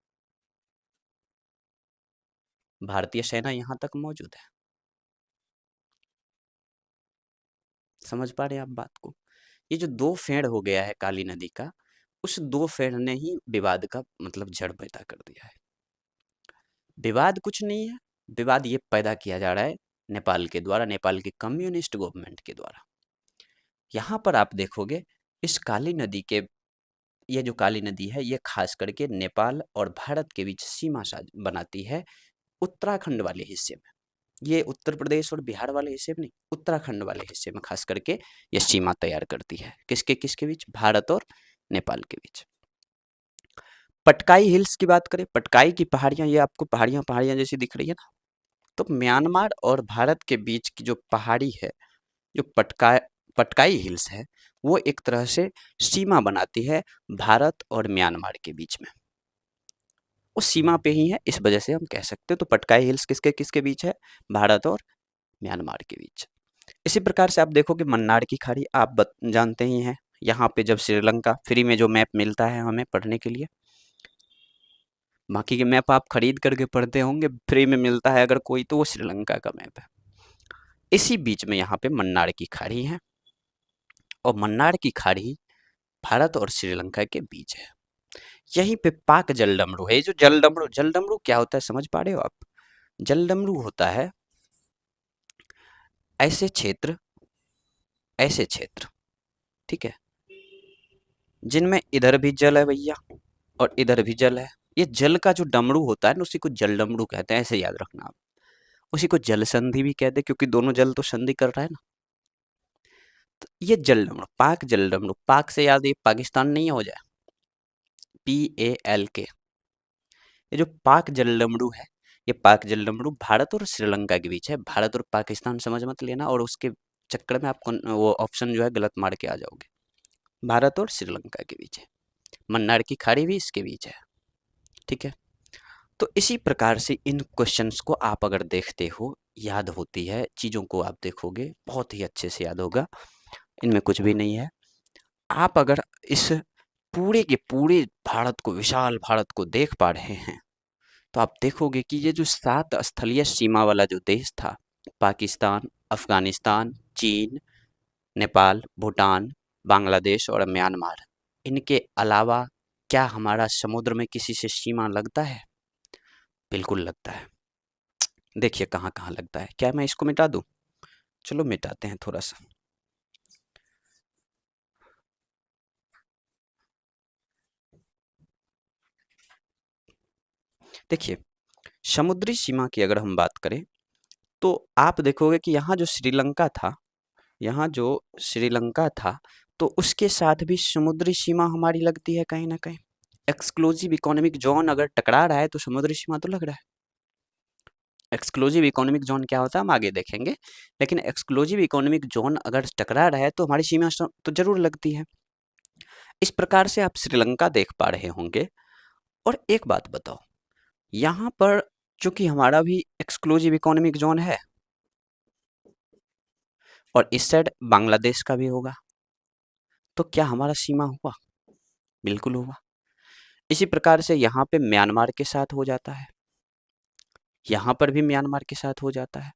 भारतीय सेना यहाँ तक मौजूद है। समझ पा रहे हैं आप बात को। ये जो दो फेड़ हो गया है काली नदी का, उस दो फेड़ ने ही विवाद का मतलब जड़ पैदा कर दिया है। विवाद कुछ नहीं है, विवाद ये पैदा किया जा रहा है नेपाल के द्वारा, नेपाल की कम्युनिस्ट गवर्नमेंट के द्वारा। यहाँ पर आप देखोगे इस काली नदी के, ये जो काली नदी है ये खास करके नेपाल और भारत के बीच सीमा बनाती है उत्तराखंड वाले हिस्से में। ये उत्तर प्रदेश और बिहार वाले हिस्से में नहीं, उत्तराखंड वाले हिस्से में खास करके ये सीमा तैयार करती है। किसके किसके बीच, भारत और नेपाल के बीच। पटकाई हिल्स की बात करें, पटकाई की पहाड़ियां, ये आपको पहाड़ियां पहाड़ियां जैसी दिख रही है ना, तो म्यांमार और भारत के बीच की जो पहाड़ी है, जो पटकाई हिल्स है, वो एक तरह से सीमा बनाती है भारत और म्यांमार के बीच में। वो सीमा पे ही है, इस वजह से हम कह सकते हैं। तो पटकाई हिल्स किसके किसके बीच है, भारत और म्यांमार के बीच। इसी प्रकार से आप देखोगे मन्नार की खाड़ी, आप जानते ही हैं। यहाँ पे जब श्रीलंका फ्री में जो मैप मिलता है हमें पढ़ने के लिए, बाकी के मैप आप खरीद करके पढ़ते होंगे, फ्री में मिलता है अगर कोई तो वो श्रीलंका का मैप है। इसी बीच में यहाँ पे मन्नार की खाड़ी है, और मन्नार की खाड़ी भारत और श्रीलंका के बीच है। यहीं पे पाक जलडमरू है। जो जलडमरू, जलडमरू क्या होता है समझ पा रहे हो आप? जलडमरू होता है ऐसे क्षेत्र, ऐसे क्षेत्र, ठीक है, जिनमें इधर भी जल है भैया और इधर भी जल है। ये जल का जो डमरू होता है ना, उसी को जल डमरू कहते हैं, ऐसे याद रखना आप। उसी को जल संधि भी कहते हैं, क्योंकि दोनों जल तो संधि कर रहा है ना। तो ये जलडमरू, पाक जलडमरू, पाक से याद ये पाकिस्तान नहीं हो जाए, PALK। ये जो पाक जलडमरू है, ये पाक जलडमरू भारत और श्रीलंका के बीच है। भारत और पाकिस्तान समझ मत लेना, और उसके चक्कर में आप वो ऑप्शन जो है गलत मार के आ जाओगे। भारत और श्रीलंका के बीच है, मन्नार की खाड़ी भी इसके बीच है, ठीक है। तो इसी प्रकार से इन क्वेश्चंस को आप अगर देखते हो, याद होती है, चीज़ों को आप देखोगे बहुत ही अच्छे से याद होगा, इनमें कुछ भी नहीं है। आप अगर इस पूरे के पूरे भारत को, विशाल भारत को देख पा रहे हैं, तो आप देखोगे कि ये जो 7 स्थलीय सीमा वाला जो देश था, पाकिस्तान, अफगानिस्तान, चीन, नेपाल, भूटान, बांग्लादेश और म्यांमार, इनके अलावा क्या हमारा समुद्र में किसी से सीमा लगता है? बिल्कुल लगता है। देखिए कहाँ कहाँ लगता है। क्या मैं इसको मिटा दूं? चलो मिटाते हैं थोड़ा सा। देखिए, समुद्री सीमा की अगर हम बात करें, तो आप देखोगे कि यहाँ जो श्रीलंका था, यहाँ जो श्रीलंका था, तो उसके साथ भी समुद्री सीमा हमारी लगती है कहीं ना कहीं। एक्सक्लूसिव इकोनॉमिक जोन अगर टकरा रहा है तो समुद्री सीमा तो लग रहा है। एक्सक्लूसिव इकोनॉमिक जोन क्या होता है हम आगे देखेंगे, लेकिन एक्सक्लूसिव इकोनॉमिक जोन अगर टकरा रहा है तो हमारी सीमा तो जरूर लगती है। इस प्रकार से आप श्रीलंका देख पा रहे होंगे। और एक बात बताओ, यहाँ पर चूंकि हमारा भी एक्सक्लूसिव इकोनॉमिक जोन है, और इस साइड बांग्लादेश का भी होगा, तो क्या हमारा सीमा हुआ? बिल्कुल हुआ। इसी प्रकार से यहाँ पे म्यांमार के साथ हो जाता है, यहाँ पर भी म्यांमार के साथ हो जाता है।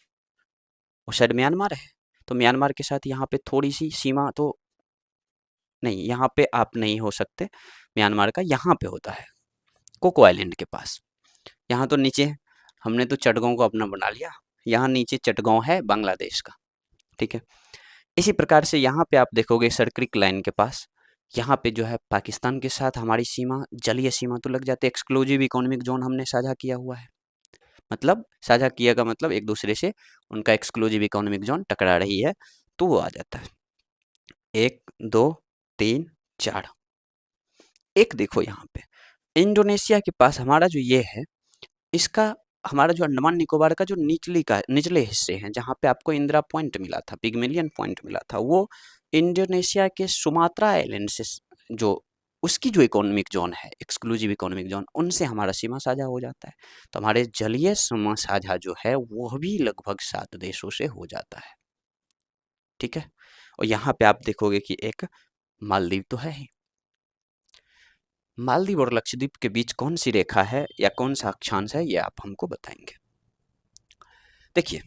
उस साइड म्यांमार है, तो म्यांमार के साथ यहाँ पे थोड़ी सी सीमा तो नहीं, यहाँ पे आप नहीं हो सकते। म्यांमार का यहाँ पे होता है, कोको आइलैंड के पास। यहाँ तो नीचे हमने तो चटगांव को अपना बना लिया, यहाँ नीचे चटगांव है बांग्लादेश का, ठीक है। इसी प्रकार से यहाँ पे आप देखोगे सर्किल लाइन के पास, यहाँ पे जो है पाकिस्तान के साथ हमारी सीमा, जलीय सीमा तो लग जाती है। एक्सक्लूसिव इकोनॉमिक जोन हमने साझा किया हुआ है, मतलब साझा किया का मतलब एक दूसरे से उनका एक्सक्लूसिव इकोनॉमिक जोन टकरा रही है, तो वो आ जाता है। 1 2 3 4। एक देखो यहाँ पे इंडोनेशिया के पास हमारा जो ये है, इसका हमारा जो अंडमान निकोबार का जो निचले हिस्से हैं, जहाँ पे आपको इंदिरा पॉइंट मिला था, पिग्मेलियन पॉइंट मिला था, वो इंडोनेशिया के सुमात्रा आइलैंड से जो उसकी जो इकोनॉमिक जोन है, एक्सक्लूसिव इकोनॉमिक जोन, उनसे हमारा सीमा साझा हो जाता है। तो हमारे जलीय सीमा साझा जो है वो भी लगभग 7 देशों से हो जाता है, ठीक है। और यहाँ पे आप देखोगे कि एक मालदीव तो है ही। मालदीव और लक्षद्वीप के बीच कौन सी रेखा है या कौन सा अक्षांश है, ये आप हमको बताएंगे। देखिए,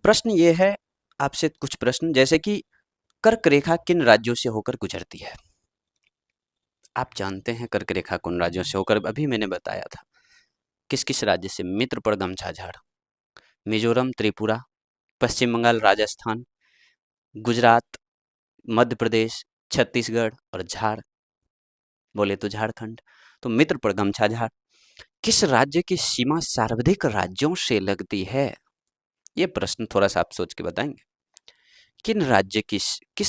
प्रश्न ये है आपसे कुछ प्रश्न, जैसे कि कर्क रेखा किन राज्यों से होकर गुजरती है? आप जानते हैं कर्क रेखा किन राज्यों से होकर, अभी मैंने बताया था। किस किस राज्य से? मित्रपड़ गमछा झाड़, मिजोरम, त्रिपुरा, पश्चिम बंगाल, राजस्थान, गुजरात, मध्य प्रदेश, छत्तीसगढ़ और झाड़ बोले तो झारखंड। तो मित्रपड़ गमछा झाड़ किस राज्य की सीमा सर्वाधिक राज्यों से लगती है? ये प्रश्न थोड़ा सा आप सोच के बताएंगे। किस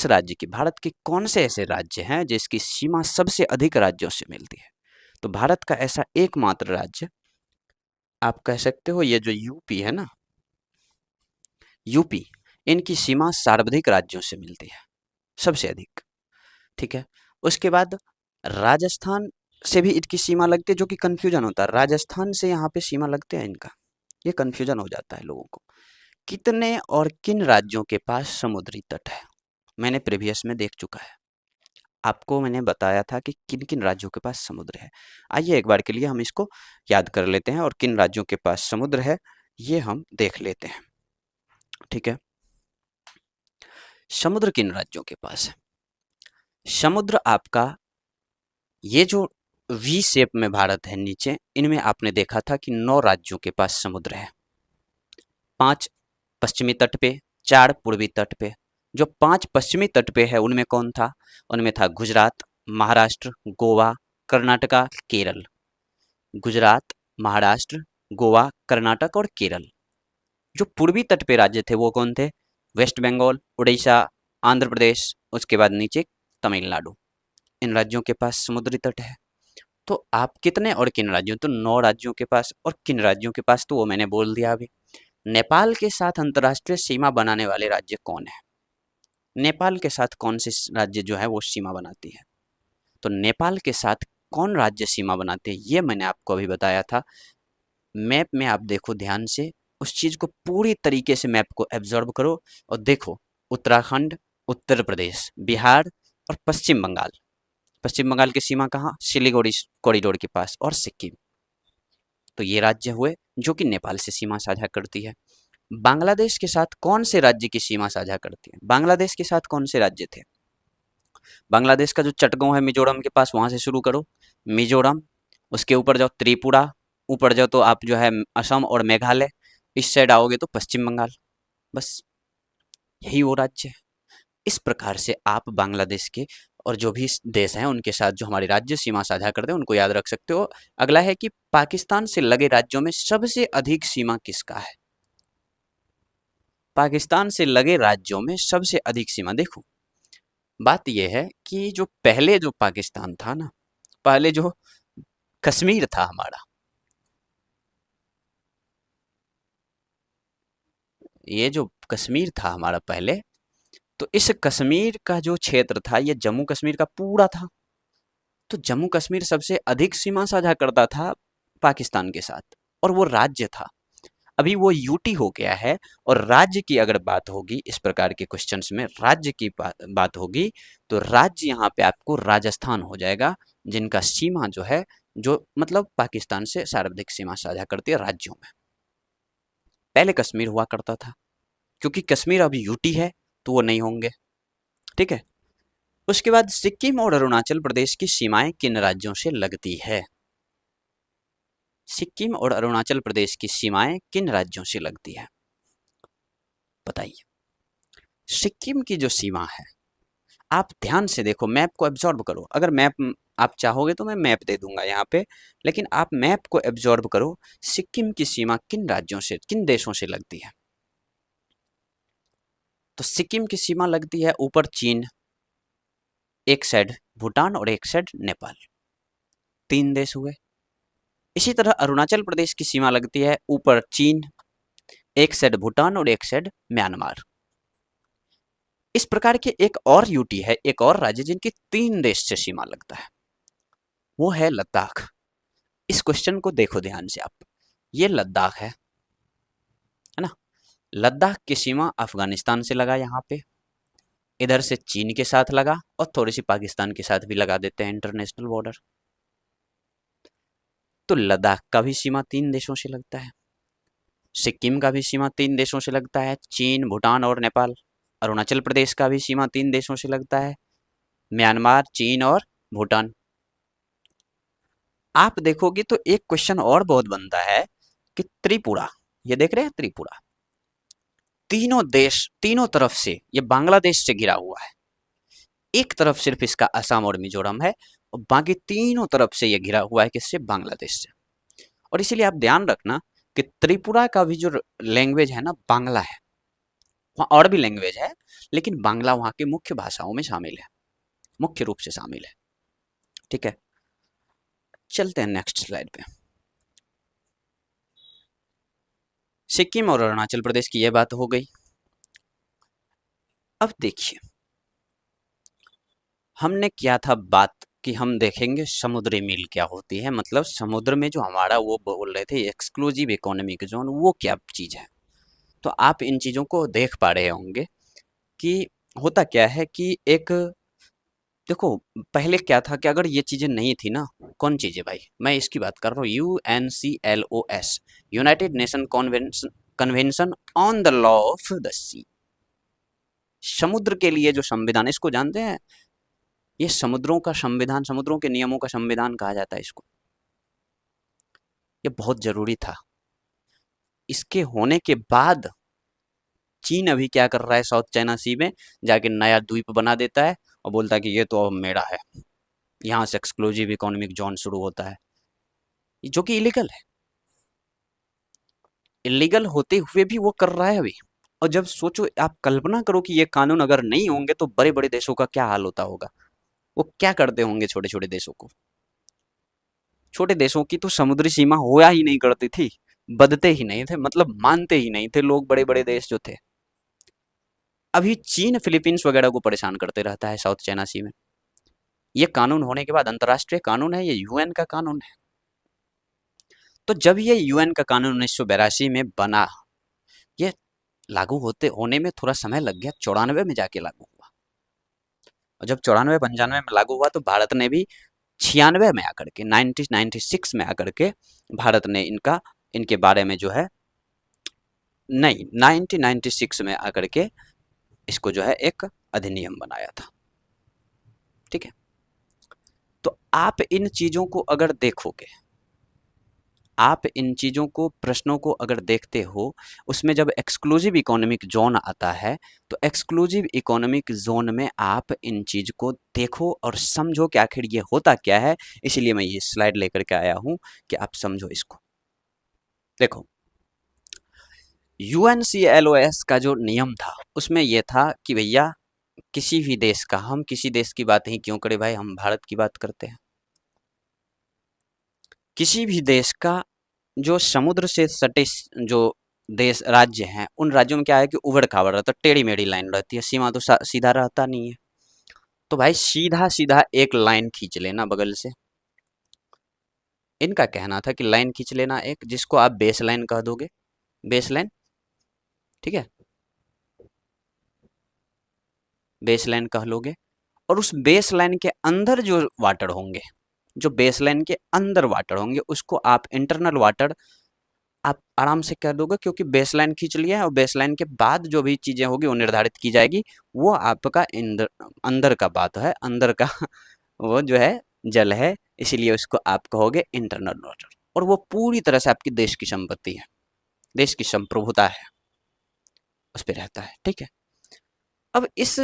राज्य की, भारत के कौन से ऐसे राज्य हैं जिसकी सीमा सबसे अधिक राज्यों से मिलती है? तो भारत का ऐसा एकमात्र राज्य आप कह सकते हो, ये जो यूपी है ना, यूपी, इनकी सीमा सर्वाधिक राज्यों से मिलती है, सबसे अधिक, ठीक है। उसके बाद राजस्थान से भी इनकी सीमा लगती है, जो कि कंफ्यूजन होता है, राजस्थान से यहाँ पे सीमा लगते हैं इनका, ये कंफ्यूजन हो जाता है लोगों को। कितने और किन राज्यों के पास समुद्री तट है? मैंने प्रीवियस में देख चुका है, आपको मैंने बताया था कि किन किन राज्यों के पास समुद्र है। आइए एक बार के लिए हम इसको याद कर लेते हैं, और किन राज्यों के पास समुद्र है ये हम देख लेते हैं, ठीक है। समुद्र किन राज्यों के पास है? समुद्र आपका ये जो वी शेप में भारत है नीचे, इनमें आपने देखा था कि 9 राज्यों के पास समुद्र है। 5 पश्चिमी तट पे, 4 पूर्वी तट पे। जो 5 पश्चिमी तट पे है उनमें कौन था? उनमें था गुजरात, महाराष्ट्र, गोवा, कर्नाटका, केरल। गुजरात, महाराष्ट्र, गोवा, कर्नाटक और केरल। जो पूर्वी तट पे राज्य थे वो कौन थे? वेस्ट बंगाल, उड़ीसा, आंध्र प्रदेश, उसके बाद नीचे तमिलनाडु। इन राज्यों के पास समुद्री तट है। तो आप कितने और किन राज्यों, तो 9 राज्यों के पास, और किन राज्यों के पास तो वो मैंने बोल दिया अभी। नेपाल के साथ अंतर्राष्ट्रीय सीमा बनाने वाले राज्य कौन है? नेपाल के साथ कौन से राज्य जो है वो सीमा बनाती है? तो नेपाल के साथ कौन राज्य सीमा बनाते हैं ये मैंने आपको अभी बताया था। मैप में आप देखो ध्यान से, उस चीज को पूरी तरीके से मैप को एब्जॉर्ब करो और देखो। उत्तराखंड, उत्तर प्रदेश, बिहार और पश्चिम बंगाल। पश्चिम बंगाल की सीमा कहाँ? सिलीगुड़ी कॉरिडोर के पास, और सिक्किम। तो ये राज्य हुए जो कि नेपाल से सीमा साझा करती है। बांग्लादेश के साथ कौन से राज्य की सीमा साझा करती है? बांग्लादेश के साथ कौन से राज्य थे? बांग्लादेश का जो चटगांव है मिजोरम के पास, वहां से शुरू करो, मिजोरम। उसके ऊपर जाओ त्रिपुरा, ऊपर जाओ तो आप जो है असम और मेघालय। इस साइड आओगे तो पश्चिम बंगाल। बस यही वो राज्य है। इस प्रकार से आप बांग्लादेश के और जो भी देश हैं उनके साथ जो हमारे राज्य सीमा साझा करते हैं उनको याद रख सकते हो। अगला है कि पाकिस्तान से लगे राज्यों में सबसे अधिक सीमा किसका है? पाकिस्तान से लगे राज्यों में सबसे अधिक सीमा, देखो बात यह है कि जो पहले जो पाकिस्तान था ना, पहले जो कश्मीर था हमारा, ये जो कश्मीर था हमारा पहले, तो इस कश्मीर का जो क्षेत्र था ये जम्मू कश्मीर का पूरा था। तो जम्मू कश्मीर सबसे अधिक सीमा साझा करता था पाकिस्तान के साथ, और वो राज्य था। अभी वो यूटी हो गया है। और राज्य की अगर बात होगी, इस प्रकार के क्वेश्चंस में राज्य की बात होगी, तो राज्य यहाँ पे आपको राजस्थान हो जाएगा, जिनका सीमा जो है, जो मतलब पाकिस्तान से सर्वाधिक सीमा साझा करती है राज्यों में। पहले कश्मीर हुआ करता था, क्योंकि कश्मीर अभी यूटी है तो वो नहीं होंगे। ठीक है। उसके बाद सिक्किम और अरुणाचल प्रदेश की सीमाएं किन राज्यों से लगती है? सिक्किम और अरुणाचल प्रदेश की सीमाएं किन राज्यों से लगती है? बताइए। सिक्किम की जो सीमा है, आप ध्यान से देखो, मैप को एब्जॉर्ब करो। अगर मैप आप चाहोगे तो मैं मैप दे दूंगा यहाँ पे, लेकिन आप मैप को एब्जॉर्ब करो। सिक्किम की सीमा किन राज्यों से, किन देशों से लगती है? तो सिक्किम की सीमा लगती है ऊपर चीन, एक साइड भूटान और एक साइड नेपाल। 3 देश हुए। इसी तरह अरुणाचल प्रदेश की सीमा लगती है ऊपर चीन, एक साइड भूटान और एक साइड म्यांमार। इस प्रकार के एक और यूटी है, एक और राज्य जिनकी 3 देश से सीमा लगता है, वो है लद्दाख। इस क्वेश्चन को देखो ध्यान से आप, ये लद्दाख है ना? लद्दाख की सीमा अफगानिस्तान से लगा यहाँ पे, इधर से चीन के साथ लगा, और थोड़ी सी पाकिस्तान के साथ भी लगा देते हैं इंटरनेशनल बॉर्डर। तो लद्दाख का भी सीमा 3 देशों से लगता है। सिक्किम का भी सीमा 3 देशों से लगता है, चीन, भूटान और नेपाल। अरुणाचल प्रदेश का भी सीमा 3 देशों से लगता है, म्यांमार, चीन और भूटान। आप देखोगे तो एक क्वेश्चन और बहुत बनता है कि त्रिपुरा, ये देख रहे हैं त्रिपुरा, तीनों देश, तीनों तरफ से ये बांग्लादेश से घिरा हुआ है। एक तरफ सिर्फ इसका असम और मिजोरम है, और बाकी तीनों तरफ से ये घिरा हुआ है किससे? बांग्लादेश से। और इसीलिए आप ध्यान रखना कि त्रिपुरा का भी जो लैंग्वेज है ना, बांग्ला है। वहाँ और भी लैंग्वेज है, लेकिन बांग्ला वहाँ की मुख्य भाषाओं में शामिल है, मुख्य रूप से शामिल है। ठीक है, चलते हैं नेक्स्ट स्लाइड पे। सिक्किम और अरुणाचल प्रदेश की यह बात हो गई। अब देखिए, हमने किया था बात कि हम देखेंगे समुद्री मील क्या होती है, मतलब समुद्र में जो हमारा वो बोल रहे थे एक्सक्लूसिव इकोनॉमिक जोन, वो क्या चीज है। तो आप इन चीजों को देख पा रहे होंगे कि होता क्या है कि एक, देखो पहले क्या था कि अगर ये चीजें नहीं थी ना, कौन चीजें भाई, मैं इसकी बात कर रहा हूँ, UNCLOS, united nation convention, convention on the law of the sea. समुद्र के लिए जो संविधान, इसको जानते हैं, ये समुद्रों का संविधान, समुद्रों के नियमों का संविधान कहा जाता है इसको। ये बहुत जरूरी था। इसके होने के बाद चीन अभी क्या कर रहा है, साउथ चाइना सी में जाके नया द्वीप बना देता है और बोलता है कि ये तो अब मेरा है, यहाँ से एक्सक्लूसिव इकोनॉमिक जोन शुरू होता है, जो कि इलीगल है। इलीगल होते हुए भी वो कर रहा है अभी, और जब सोचो, आप कल्पना करो कि ये कानून अगर नहीं होंगे तो बड़े बड़े देशों का क्या हाल होता होगा, वो क्या करते होंगे छोटे छोटे देशों को। छोटे देशों की तो समुद्री सीमा होया ही नहीं करती थी, बदते ही नहीं थे, मतलब मानते ही नहीं थे लोग, बड़े बड़े देश जो थे। अभी चीन फिलीपींस वगैरह को परेशान करते रहता है साउथ चाइना सी में। ये कानून होने के बाद अंतर्राष्ट्रीय कानून है, ये यूएन का कानून है। तो जब ये यूएन का कानून 1982 में बना, ये लागू होने में थोड़ा समय लग गया, 94 में जाके लागू हुआ। और जब 94-95 में लागू हुआ तो भारत ने भी 96 में आकर के 1996 में आकर के भारत ने इनके बारे में जो है, नहीं 1996 में आकर के इसको जो है एक अधिनियम बनाया था। ठीक है, तो आप इन चीजों को अगर देखोगे, आप इन चीजों को, प्रश्नों को अगर देखते हो, उसमें जब एक्सक्लूसिव इकोनॉमिक जोन आता है तो एक्सक्लूसिव इकोनॉमिक जोन में आप इन चीज को देखो और समझो कि आखिर ये होता क्या है। इसीलिए मैं ये स्लाइड लेकर के आया हूं कि आप समझो इसको। देखो, यूएनसीएलओएस का जो नियम था उसमें यह था कि भैया किसी भी देश का, हम किसी देश की बात ही क्यों करें भाई, हम भारत की बात करते हैं। किसी भी देश का जो समुद्र से सटे जो देश राज्य हैं, उन राज्यों में क्या है कि उबड़ खाबड़ रहता है, टेढ़ी मेढ़ी लाइन रहती है, सीमा तो सीधा रहता नहीं है। तो भाई सीधा सीधा एक लाइन खींच लेना बगल से। इनका कहना था कि लाइन खींच लेना एक, जिसको आप बेस लाइन कह दोगे, बेस लाइन। ठीक है, बेस लाइन कह लोगे। और उस बेस लाइन के अंदर जो वाटर होंगे, जो बेस लाइन के अंदर वाटर होंगे, उसको आप इंटरनल वाटर आप आराम से कह दोगे, क्योंकि बेस लाइन खींच लिया है। और बेस लाइन के बाद जो भी चीजें होगी वो निर्धारित की जाएगी, वो आपका अंदर का बात है, अंदर का वो जो है जल है, इसीलिए उसको आप कहोगे इंटरनल वाटर। और वो पूरी तरह से आपकी देश की संपत्ति है, देश की संप्रभुता है, उस पर रहता है। ठीक है, अब इस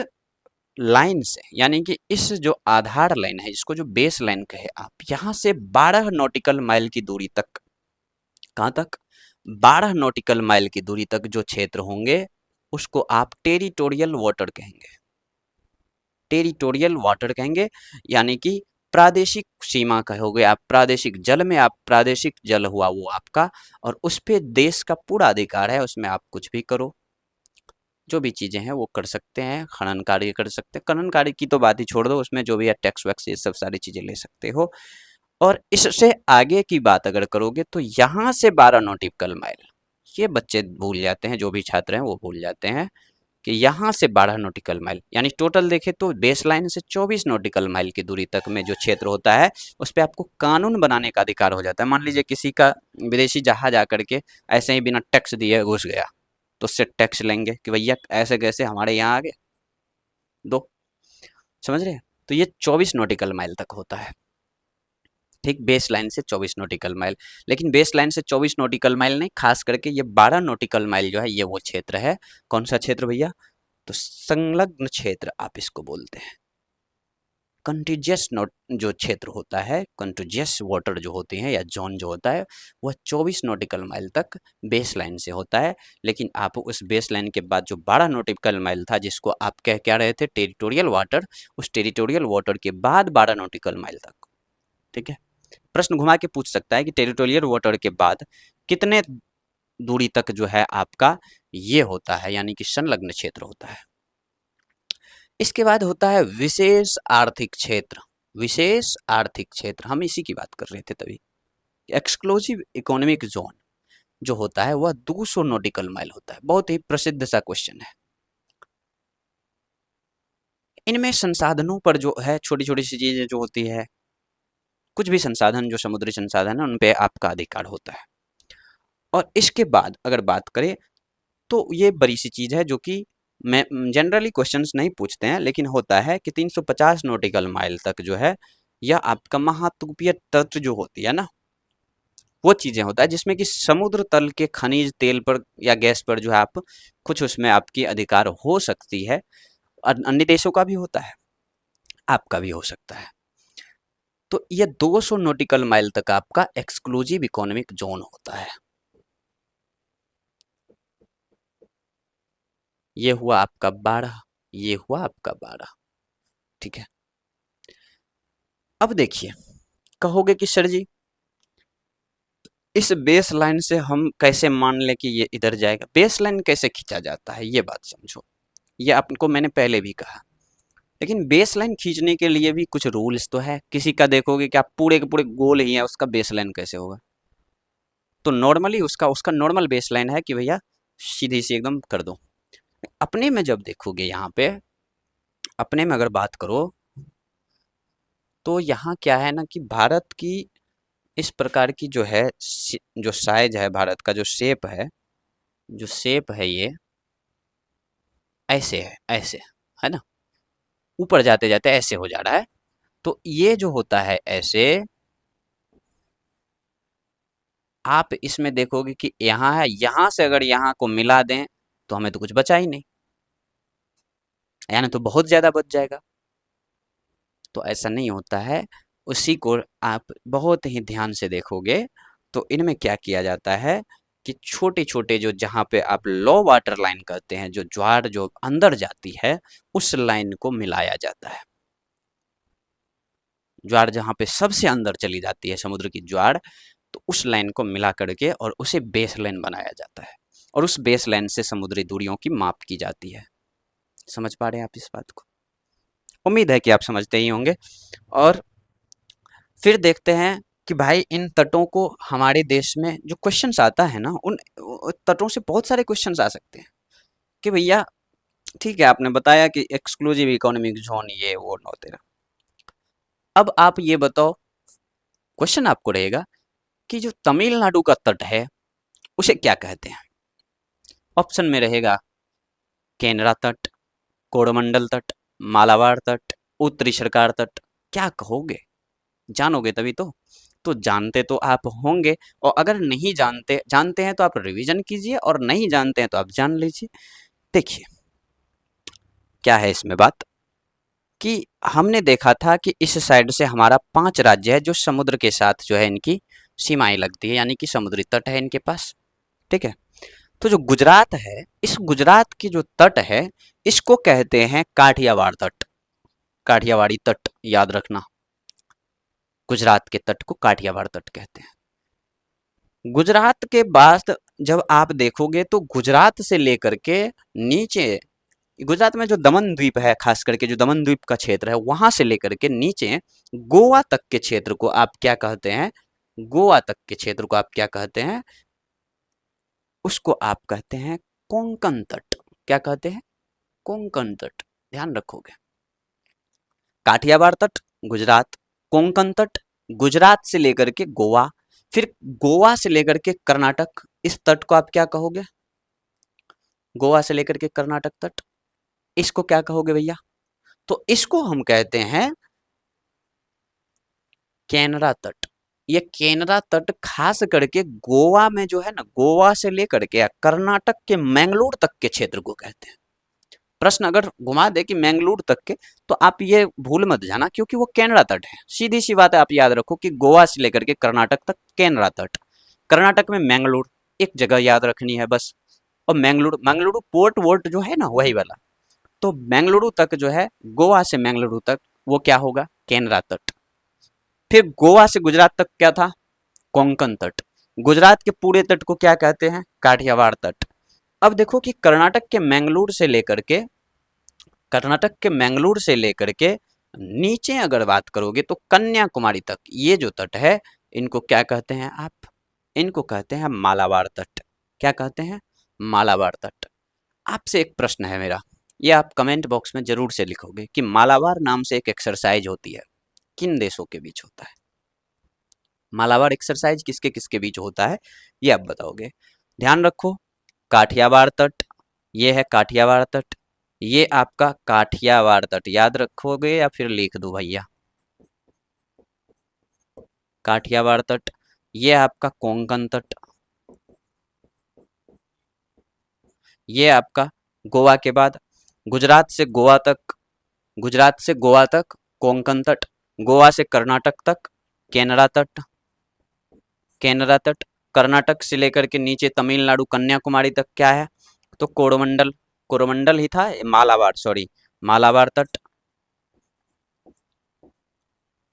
लाइन से, यानी कि इस जो आधार लाइन है, इसको जो बेस लाइन कहे आप, यहाँ से 12 नॉटिकल माइल की दूरी तक, कहाँ तक, 12 नॉटिकल माइल की दूरी तक जो क्षेत्र होंगे उसको आप टेरिटोरियल वाटर कहेंगे। टेरिटोरियल वाटर कहेंगे, यानी कि प्रादेशिक सीमा कहोगे आप, प्रादेशिक जल में आप, प्रादेशिक जल हुआ वो आपका, और उस पे देश का पूरा अधिकार है, उसमें आप कुछ भी करो, जो भी चीजें हैं वो कर सकते हैं, खनन कार्य कर सकते हैं। खनन कार्य की तो बात ही छोड़ दो, उसमें जो भी है टैक्स वैक्स ये सब सारी चीजें ले सकते हो। और इससे आगे की बात अगर करोगे तो यहाँ से 12 नॉटिकल माइल, ये बच्चे भूल जाते हैं, जो भी छात्र हैं वो भूल जाते हैं कि यहाँ से 12 नॉटिकल माइल, यानी टोटल देखें तो बेस लाइन से 24 नॉटिकल माइल की दूरी तक में जो क्षेत्र होता है, उस पर आपको कानून बनाने का अधिकार हो जाता है। मान लीजिए किसी का विदेशी जहाज आकर के ऐसे ही बिना टैक्स दिए घुस गया, तो उससे टैक्स लेंगे कि भैया ऐसे कैसे हमारे यहाँ आ गए, दो। समझ रहे हैं? तो ये 24 नॉटिकल माइल तक होता है। ठीक, बेस लाइन से 24 नॉटिकल माइल। लेकिन बेस लाइन से 24 नॉटिकल माइल नहीं, खास करके ये 12 नॉटिकल माइल जो है ये वो क्षेत्र है। कौन सा क्षेत्र भैया? तो संलग्न क्षेत्र आप इसको बोलते हैं। कंटिजियस नोट जो क्षेत्र होता है, कंटिजियस वाटर जो होते हैं या जोन जो होता है, वह 24 नॉटिकल माइल तक बेस लाइन से होता है। लेकिन आप उस बेस लाइन के बाद जो 12 नॉटिकल माइल था, जिसको आप कह क्या रहे थे टेरिटोरियल वाटर, उस टेरिटोरियल वाटर के बाद 12 नॉटिकल माइल तक। ठीक है, प्रश्न घुमा के पूछ सकता है कि टेरिटोरियल वाटर के बाद कितने दूरी तक जो है आपका ये होता है, यानी कि संलग्न क्षेत्र होता है। इसके बाद होता है विशेष आर्थिक क्षेत्र। विशेष आर्थिक क्षेत्र, हम इसी की बात कर रहे थे तभी। एक्सक्लूसिव इकोनॉमिक जोन जो होता है वह 200 नॉटिकल माइल होता है। बहुत ही प्रसिद्ध सा क्वेश्चन है। इनमें संसाधनों पर जो है छोटी छोटी सी चीजें जो होती है, कुछ भी संसाधन जो समुद्री संसाधन है उन पे आपका अधिकार होता है। और इसके बाद अगर बात करें तो ये बड़ी सी चीज है जो कि मैं जनरली क्वेश्चंस नहीं पूछते हैं, लेकिन होता है कि 350 नॉटिकल माइल तक जो है यह आपका महाद्वीपीय तट जो होती है ना, वो चीजें होता है जिसमें कि समुद्र तल के खनिज तेल पर या गैस पर जो है आप कुछ उसमें आपकी अधिकार हो सकती है। अन्य देशों का भी होता है, आपका भी हो सकता है। तो ये 200 नॉटिकल माइल तक आपका एक्सक्लूसिव इकोनॉमिक जोन होता है। ये हुआ आपका 12, ये हुआ आपका 12। ठीक है, अब देखिए, कहोगे कि सर जी इस बेस लाइन से हम कैसे मान लें कि ये इधर जाएगा? बेस लाइन कैसे खींचा जाता है ये बात समझो। ये आपको मैंने पहले भी कहा, लेकिन बेस लाइन खींचने के लिए भी कुछ रूल्स तो है। किसी का देखोगे कि आप पूरे के पूरे गोल ही है, उसका बेस लाइन कैसे होगा? तो नॉर्मली उसका उसका नॉर्मल बेस लाइन है कि भैया सीधी सी एकदम कर दो। अपने में जब देखोगे, यहाँ पे अपने में अगर बात करो तो यहाँ क्या है ना कि भारत की इस प्रकार की जो है जो साइज है, भारत का जो शेप है, जो शेप है ये ऐसे है, ऐसे है ना, ऊपर जाते जाते ऐसे हो जा रहा है। तो ये जो होता है ऐसे, आप इसमें देखोगे कि यहाँ है, यहाँ से अगर यहाँ को मिला दें तो हमें तो कुछ बचा ही नहीं, यानी तो बहुत ज्यादा बच जाएगा। तो ऐसा नहीं होता है, उसी को आप बहुत ही ध्यान से देखोगे तो इनमें क्या किया जाता है कि छोटे छोटे जो जहाँ पे आप लो वाटर लाइन कहते हैं, जो ज्वार जो अंदर जाती है उस लाइन को मिलाया जाता है। ज्वार जहाँ पे सबसे अंदर चली जाती है समुद्र की ज्वार, तो उस लाइन को मिला करके और उसे बेस लाइन बनाया जाता है, और उस बेस लाइन से समुद्री दूरियों की माप की जाती है। समझ पा रहे हैं आप इस बात को? उम्मीद है कि आप समझते ही होंगे। और फिर देखते हैं कि भाई इन तटों को हमारे देश में जो क्वेश्चंस आता है ना, उन तटों से बहुत सारे क्वेश्चंस आ सकते हैं कि भैया ठीक है, आपने बताया कि एक्सक्लूसिव इकोनॉमिक जोन ये वो नौ तेरह। अब आप ये बताओ, क्वेश्चन आपको रहेगा कि जो तमिलनाडु का तट है उसे क्या कहते हैं? ऑप्शन में रहेगा केनरा तट, कोरोमंडल तट, मालाबार तट, उत्तरी सरकार तट। क्या कहोगे? जानोगे तभी तो। तो जानते तो आप होंगे, और अगर नहीं जानते जानते हैं तो आप रिवीजन कीजिए, और नहीं जानते हैं तो आप जान लीजिए। देखिए क्या है इसमें बात कि हमने देखा था कि इस साइड से हमारा 5 राज्य है जो समुद्र के साथ जो है इनकी सीमाएं लगती है, यानी कि समुद्री तट है इनके पास। ठीक है, तो जो गुजरात है, इस गुजरात की जो तट है इसको कहते हैं काठियावाड़ तट। काठियावाड़ी तट याद रखना, गुजरात के तट को काठियावाड़ तट कहते हैं। गुजरात के बाद जब आप देखोगे तो गुजरात से लेकर के नीचे, गुजरात में जो दमन द्वीप है, खास करके जो दमन द्वीप का क्षेत्र है, वहां से लेकर के नीचे गोवा तक के क्षेत्र को आप क्या कहते हैं? गोवा तक के क्षेत्र को आप क्या कहते हैं? उसको आप कहते हैं कोंकण तट। क्या कहते हैं? कोंकण तट। ध्यान रखोगे, काठियावाड़ तट गुजरात, कोंकण तट गुजरात से लेकर के गोवा, फिर गोवा से लेकर के कर्नाटक। इस तट को आप क्या कहोगे? गोवा से लेकर के कर्नाटक तट, इसको क्या कहोगे भैया? तो इसको हम कहते हैं केनरा तट। ये केनरा तट खास करके गोवा में जो है ना, गोवा से लेकर के कर्नाटक के मैंगलोर तक के क्षेत्र को कहते हैं। प्रश्न अगर घुमा दे कि मैंगलोर तक के, तो आप ये भूल मत जाना, क्योंकि वो केनरा तट है। सीधी सी बात है, आप याद रखो कि गोवा से लेकर के कर्नाटक तक केनरा तट, कर्नाटक में मैंगलोर, एक जगह याद रखनी है बस। और मैंगलोर, मैंगलुरु पोर्ट वोर्ट जो है ना वही वाला। तो मैंगलुरु तक जो है, गोवा से मैंगलुरु तक, वो क्या होगा? केनरा तट। फिर गोवा से गुजरात तक क्या था? कोंकण तट। गुजरात के पूरे तट को क्या कहते हैं? काठियावाड़ तट। अब देखो कि कर्नाटक के मैंगलोर से लेकर के नीचे अगर बात करोगे तो कन्याकुमारी तक, ये जो तट है इनको क्या कहते हैं आप? इनको कहते हैं मालाबार तट। क्या कहते हैं? मालाबार तट। आपसे एक प्रश्न है मेरा, ये आप कमेंट बॉक्स में जरूर से लिखोगे कि मालाबार नाम से एक एक्सरसाइज होती है, किन देशों के बीच होता है? मालाबार एक्सरसाइज किसके किसके बीच होता है, ये आप बताओगे। ध्यान रखो, काठियावाड़ तट, ये है काठियावाड़ तट, ये आपका काठियावाड़ तट याद रखोगे या फिर लिख दूं भैया? काठियावाड़ तट। ये आपका कोंकण तट, ये आपका गोवा के बाद गुजरात से गोवा तक, गुजरात से गोवा तक कोंकण तट, गोवा से कर्नाटक तक केनरा तट, केनरा तट, कर्नाटक से लेकर के नीचे तमिलनाडु कन्याकुमारी तक क्या है? तो कोरोमंडल। कोरोमंडल ही था, मालाबार, सॉरी, मालाबार तट,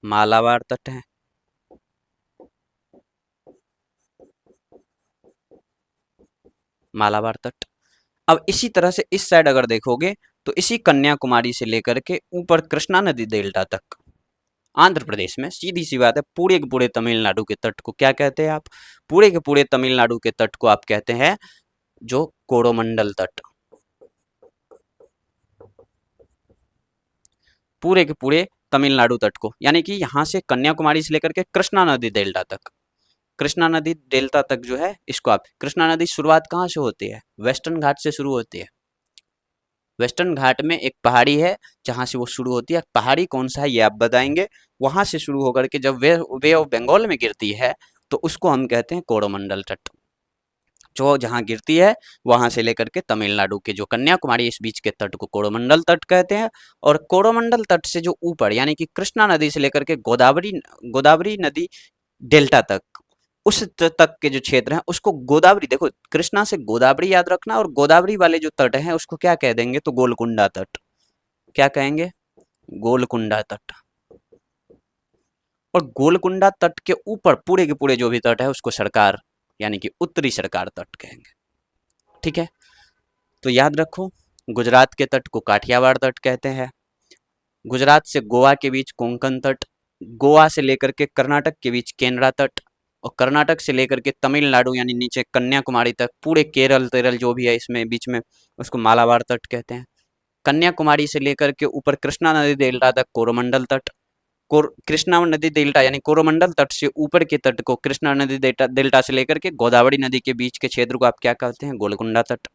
मालाबार तट है, मालाबार तट। अब इसी तरह से इस साइड अगर देखोगे तो इसी कन्याकुमारी से लेकर के ऊपर कृष्णा नदी डेल्टा तक आंध्र प्रदेश में, सीधी सी बात है, पूरे के पूरे तमिलनाडु के तट को क्या कहते हैं आप? पूरे के पूरे तमिलनाडु के तट को आप कहते हैं जो कोरोमंडल तट। पूरे के पूरे तमिलनाडु तट को, यानी कि यहाँ से कन्याकुमारी से लेकर के कृष्णा नदी डेल्टा तक, कृष्णा नदी डेल्टा तक जो है इसको आप, कृष्णा नदी शुरुआत कहाँ से होती है? वेस्टर्न घाट से शुरू होती है। वेस्टर्न घाट में एक पहाड़ी है जहां से वो शुरू होती है, पहाड़ी कौन सा है ये आप बताएंगे। वहां से शुरू होकर के जब वे ऑफ बंगाल में गिरती है तो उसको हम कहते हैं कोरोमंडल तट। जो जहां गिरती है वहां से लेकर के तमिलनाडु के जो कन्याकुमारी इस बीच के तट को कोरोमंडल तट कहते हैं। और कोरोमंडल तट से जो ऊपर यानी कि कृष्णा नदी से लेकर के गोदावरी गोदावरी नदी डेल्टा तक, उस तक के जो क्षेत्र हैं उसको गोदावरी, देखो कृष्णा से गोदावरी याद रखना, और गोदावरी वाले जो तट हैं उसको क्या कह देंगे? तो गोलकुंडा तट। क्या कहेंगे? गोलकुंडा तट। और गोलकुंडा तट के ऊपर पूरे के पूरे जो भी तट है उसको सरकार यानी कि उत्तरी सरकार तट कहेंगे। ठीक है, तो याद रखो, गुजरात के तट को काठियावाड़ तट कहते हैं, गुजरात से गोवा के बीच कोंकण तट, गोवा से लेकर के कर्नाटक के बीच केनरा तट, और कर्नाटक से लेकर के तमिलनाडु यानी नीचे कन्याकुमारी तक पूरे केरल तेरल जो भी है इसमें बीच में उसको मालाबार तट कहते हैं। कन्याकुमारी से लेकर के ऊपर कृष्णा नदी डेल्टा तक कोरोमंडल तट, कृष्णा नदी डेल्टा यानी कोरोमंडल तट से ऊपर के तट को कृष्णा नदी डेल्टा डेल्टा से लेकर के गोदावरी नदी के बीच के क्षेत्र को आप क्या कहते हैं? गोलकुंडा तट।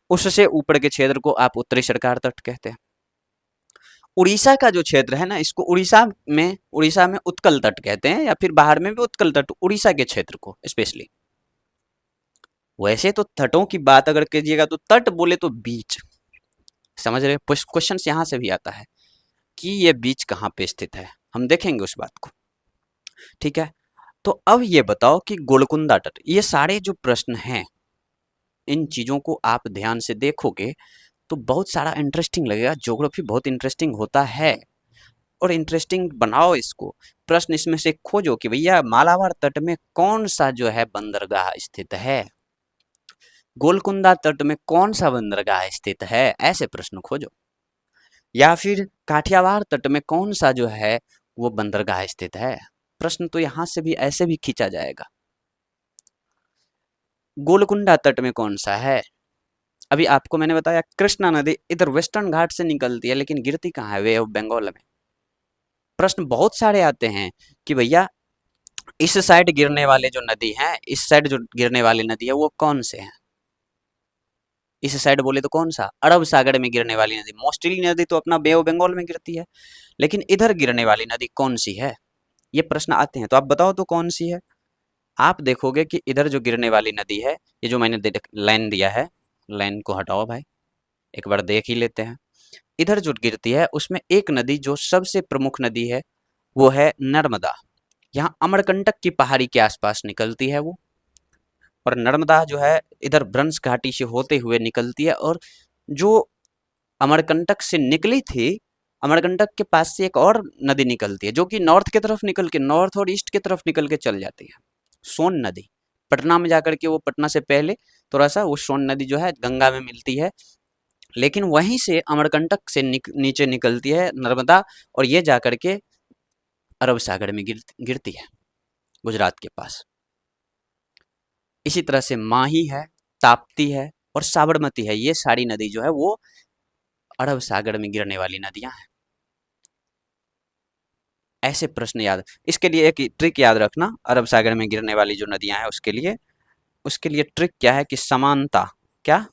उससे ऊपर के क्षेत्र को आप उत्तरी सरकार तट कहते हैं। उड़ीसा का जो क्षेत्र है ना, इसको उड़ीसा में उत्कल तट कहते हैं, या फिर बाहर में भी उत्कल तट, उड़ीसा के क्षेत्र को स्पेशली। वैसे तो तटों की बात अगर कीजिएगा तो तट बोले तो बीच, समझ रहे? क्वेश्चन यहाँ से भी आता है कि ये बीच कहाँ पे स्थित है, हम देखेंगे उस बात को। ठीक है, तो अब ये बताओ कि गोलकुंडा तट, ये सारे जो प्रश्न हैं इन चीजों को आप ध्यान से देखोगे तो बहुत सारा इंटरेस्टिंग लगेगा। ज्योग्राफी बहुत इंटरेस्टिंग होता है, और इंटरेस्टिंग बनाओ इसको। प्रश्न इसमें से खोजो कि भैया मालाबार तट में कौन सा जो है बंदरगाह स्थित है, गोलकुंडा तट में कौन सा बंदरगाह स्थित है, ऐसे प्रश्न खोजो। या फिर काठियावाड़ तट में कौन सा जो है वो बंदरगाह स्थित है। प्रश्न तो यहां से भी ऐसे भी खींचा जाएगा। गोलकुंडा तट में कौन सा है? अभी आपको मैंने बताया कृष्णा नदी इधर वेस्टर्न घाट से निकलती है, लेकिन गिरती कहाँ है? वे ऑफ बंगाल में। प्रश्न बहुत सारे आते हैं कि भैया इस साइड गिरने वाले जो नदी हैं, इस साइड जो गिरने वाली नदी है वो कौन से हैं? इस साइड बोले तो कौन सा? अरब सागर में गिरने वाली नदी, मोस्टली नदी तो अपना बे ऑफ बंगाल में गिरती है, लेकिन इधर गिरने वाली नदी कौन सी है? ये प्रश्न आते हैं, तो आप बताओ तो कौन सी है? आप देखोगे कि इधर जो गिरने वाली नदी है, ये जो मैंने लाइन दिया है, लाइन को हटाओ भाई, एक बार देख ही लेते हैं। इधर जो गिरती है उसमें एक नदी जो सबसे प्रमुख नदी है वो है नर्मदा। यहाँ अमरकंटक की पहाड़ी के आसपास निकलती है वो, और नर्मदा जो है इधर ब्रंश घाटी से होते हुए निकलती है। और जो अमरकंटक से निकली थी, अमरकंटक के पास से एक और नदी निकलती है जो कि नॉर्थ की तरफ निकल के, नॉर्थ और ईस्ट की तरफ निकल के चल जाती है, सोन नदी। पटना में जाकर के वो, पटना से पहले थोड़ा सा वो सोन नदी जो है गंगा में मिलती है, लेकिन वहीं से अमरकंटक से नीचे निकलती है नर्मदा, और ये जाकर के अरब सागर में गिरती है गुजरात के पास। इसी तरह से माही है, ताप्ती है और साबरमती है, ये सारी नदी जो है वो अरब सागर में गिरने वाली नदियां हैं। ऐसे प्रश्न याद, इसके लिए एक ट्रिक याद रखना, अरब सागर में गिरने वाली जो नदियां हैं उसके लिए ट्रिक क्या है कि समानता, क्या?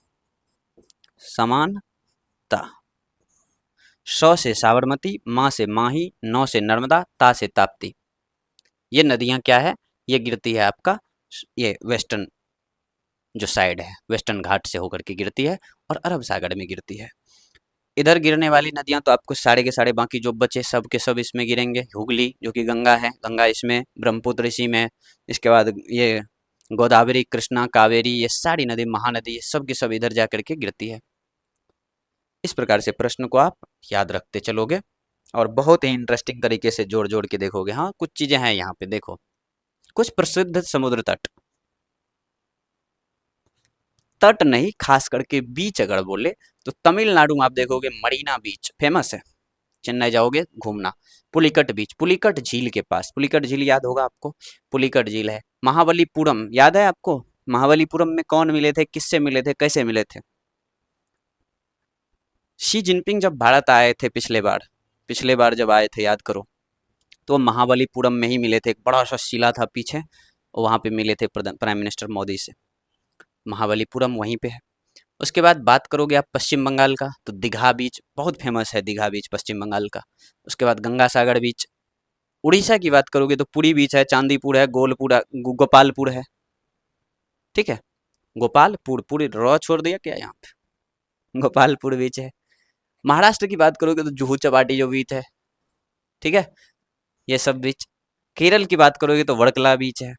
समानता। स से साबरमती, मा से माही, नौ से नर्मदा, ता से ताप्ती। ये नदियां क्या है? ये गिरती है आपका ये वेस्टर्न जो साइड है, वेस्टर्न घाट से होकर के गिरती है और अरब सागर में गिरती है। इधर गिरने वाली नदियां तो आपको सारे के सारे बाकी जो बचे सब के सब इसमें गिरेंगे। हुगली जो कि गंगा है, गंगा इसमें, ब्रह्मपुत्र इसी में, इसके बाद ये गोदावरी, कृष्णा, कावेरी, ये सारी नदी, महानदी, ये सब की सब इधर जा करके गिरती है। इस प्रकार से प्रश्न को आप याद रखते चलोगे और बहुत ही इंटरेस्टिंग तरीके से जोड़ जोड़ के देखोगे। हाँ, कुछ चीजें हैं यहाँ पे, देखो कुछ प्रसिद्ध समुद्र तट, तट नहीं खास करके बीच अगर बोले तो तमिलनाडु में आप देखोगे मरीना बीच फेमस है। चेन्नई जाओगे घूमना, पुलिकट बीच, पुलिकट झील के पास, पुलिकट झील याद होगा आपको, पुलिकट झील है। महाबलीपुरम याद है आपको, महाबलीपुरम में कौन मिले थे, किससे मिले थे, कैसे मिले थे? शी जिनपिंग जब भारत आए थे पिछले बार जब आए थे याद करो, तो महाबलीपुरम में ही मिले थे। एक बड़ा सा शिला था पीछे, वहां पे मिले थे प्राइम मिनिस्टर मोदी से। महाबलीपुरम वहीं पे है। उसके बाद बात करोगे आप पश्चिम बंगाल का, तो दीघा बीच बहुत फेमस है, दीघा बीच पश्चिम बंगाल का। उसके बाद गंगा सागर बीच। उड़ीसा की बात करोगे तो पुरी बीच है, चांदीपुर है, गोपालपुर है। ठीक है, गोपालपुर, पूरी र छोड़ दिया क्या यहाँ पे, गोपालपुर बीच है। महाराष्ट्र की बात करोगे तो जुहू चौपाटी जो बीच है, ठीक है, ये सब बीच। केरल की बात करोगे तो वर्कला बीच है।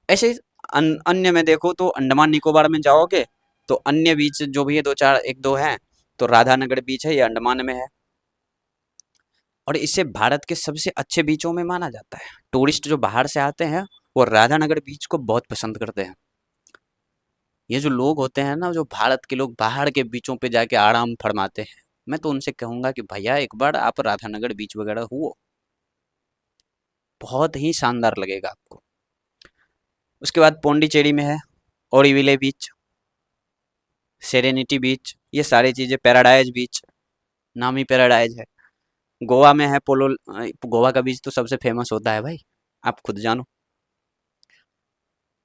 ऐसे अन्य में देखो तो अंडमान निकोबार में जाओगे तो अन्य बीच जो भी है दो चार एक दो हैं, तो राधानगर बीच है, ये अंडमान में है। और इसे भारत के सबसे अच्छे बीचों में माना जाता है। टूरिस्ट जो बाहर से आते हैं वो राधानगर बीच को बहुत पसंद करते हैं। ये जो लोग होते हैं ना, जो भारत के लोग बाहर के बीचों पे जाके आराम फरमाते हैं, मैं तो उनसे कहूंगा कि भैया एक बार आप राधानगर बीच वगैरह हुओ, बहुत ही शानदार लगेगा आपको। उसके बाद पौंडीचेरी में है ओरीविले बीच, सेरेनिटी बीच, ये सारी चीजें, पैराडाइज बीच, नाम ही पैराडाइज है। गोवा में है गोवा का बीच तो सबसे फेमस होता है भाई, आप खुद जानो।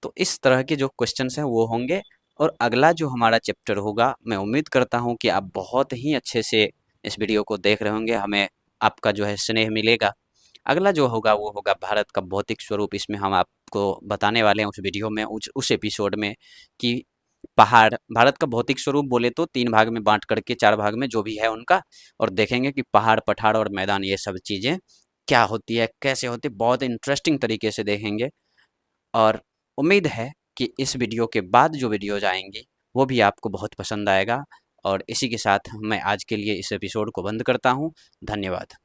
तो इस तरह के जो क्वेश्चंस हैं वो होंगे। और अगला जो हमारा चैप्टर होगा, मैं उम्मीद करता हूँ कि आप बहुत ही अच्छे से इस वीडियो को देख रहे होंगे, हमें आपका जो है स्नेह मिलेगा। अगला जो होगा वो होगा भारत का भौतिक स्वरूप। इसमें हम आपको बताने वाले हैं उस वीडियो में, उस एपिसोड में, कि पहाड़, भारत का भौतिक स्वरूप बोले तो 3 भाग में बांट करके 4 भाग में जो भी है उनका, और देखेंगे कि पहाड़, पठार और मैदान ये सब चीज़ें क्या होती है, कैसे होती है, बहुत इंटरेस्टिंग तरीके से देखेंगे। और उम्मीद है कि इस वीडियो के बाद जो वीडियोज आएंगी वो भी आपको बहुत पसंद आएगा। और इसी के साथ मैं आज के लिए इस एपिसोड को बंद करता हूँ। धन्यवाद।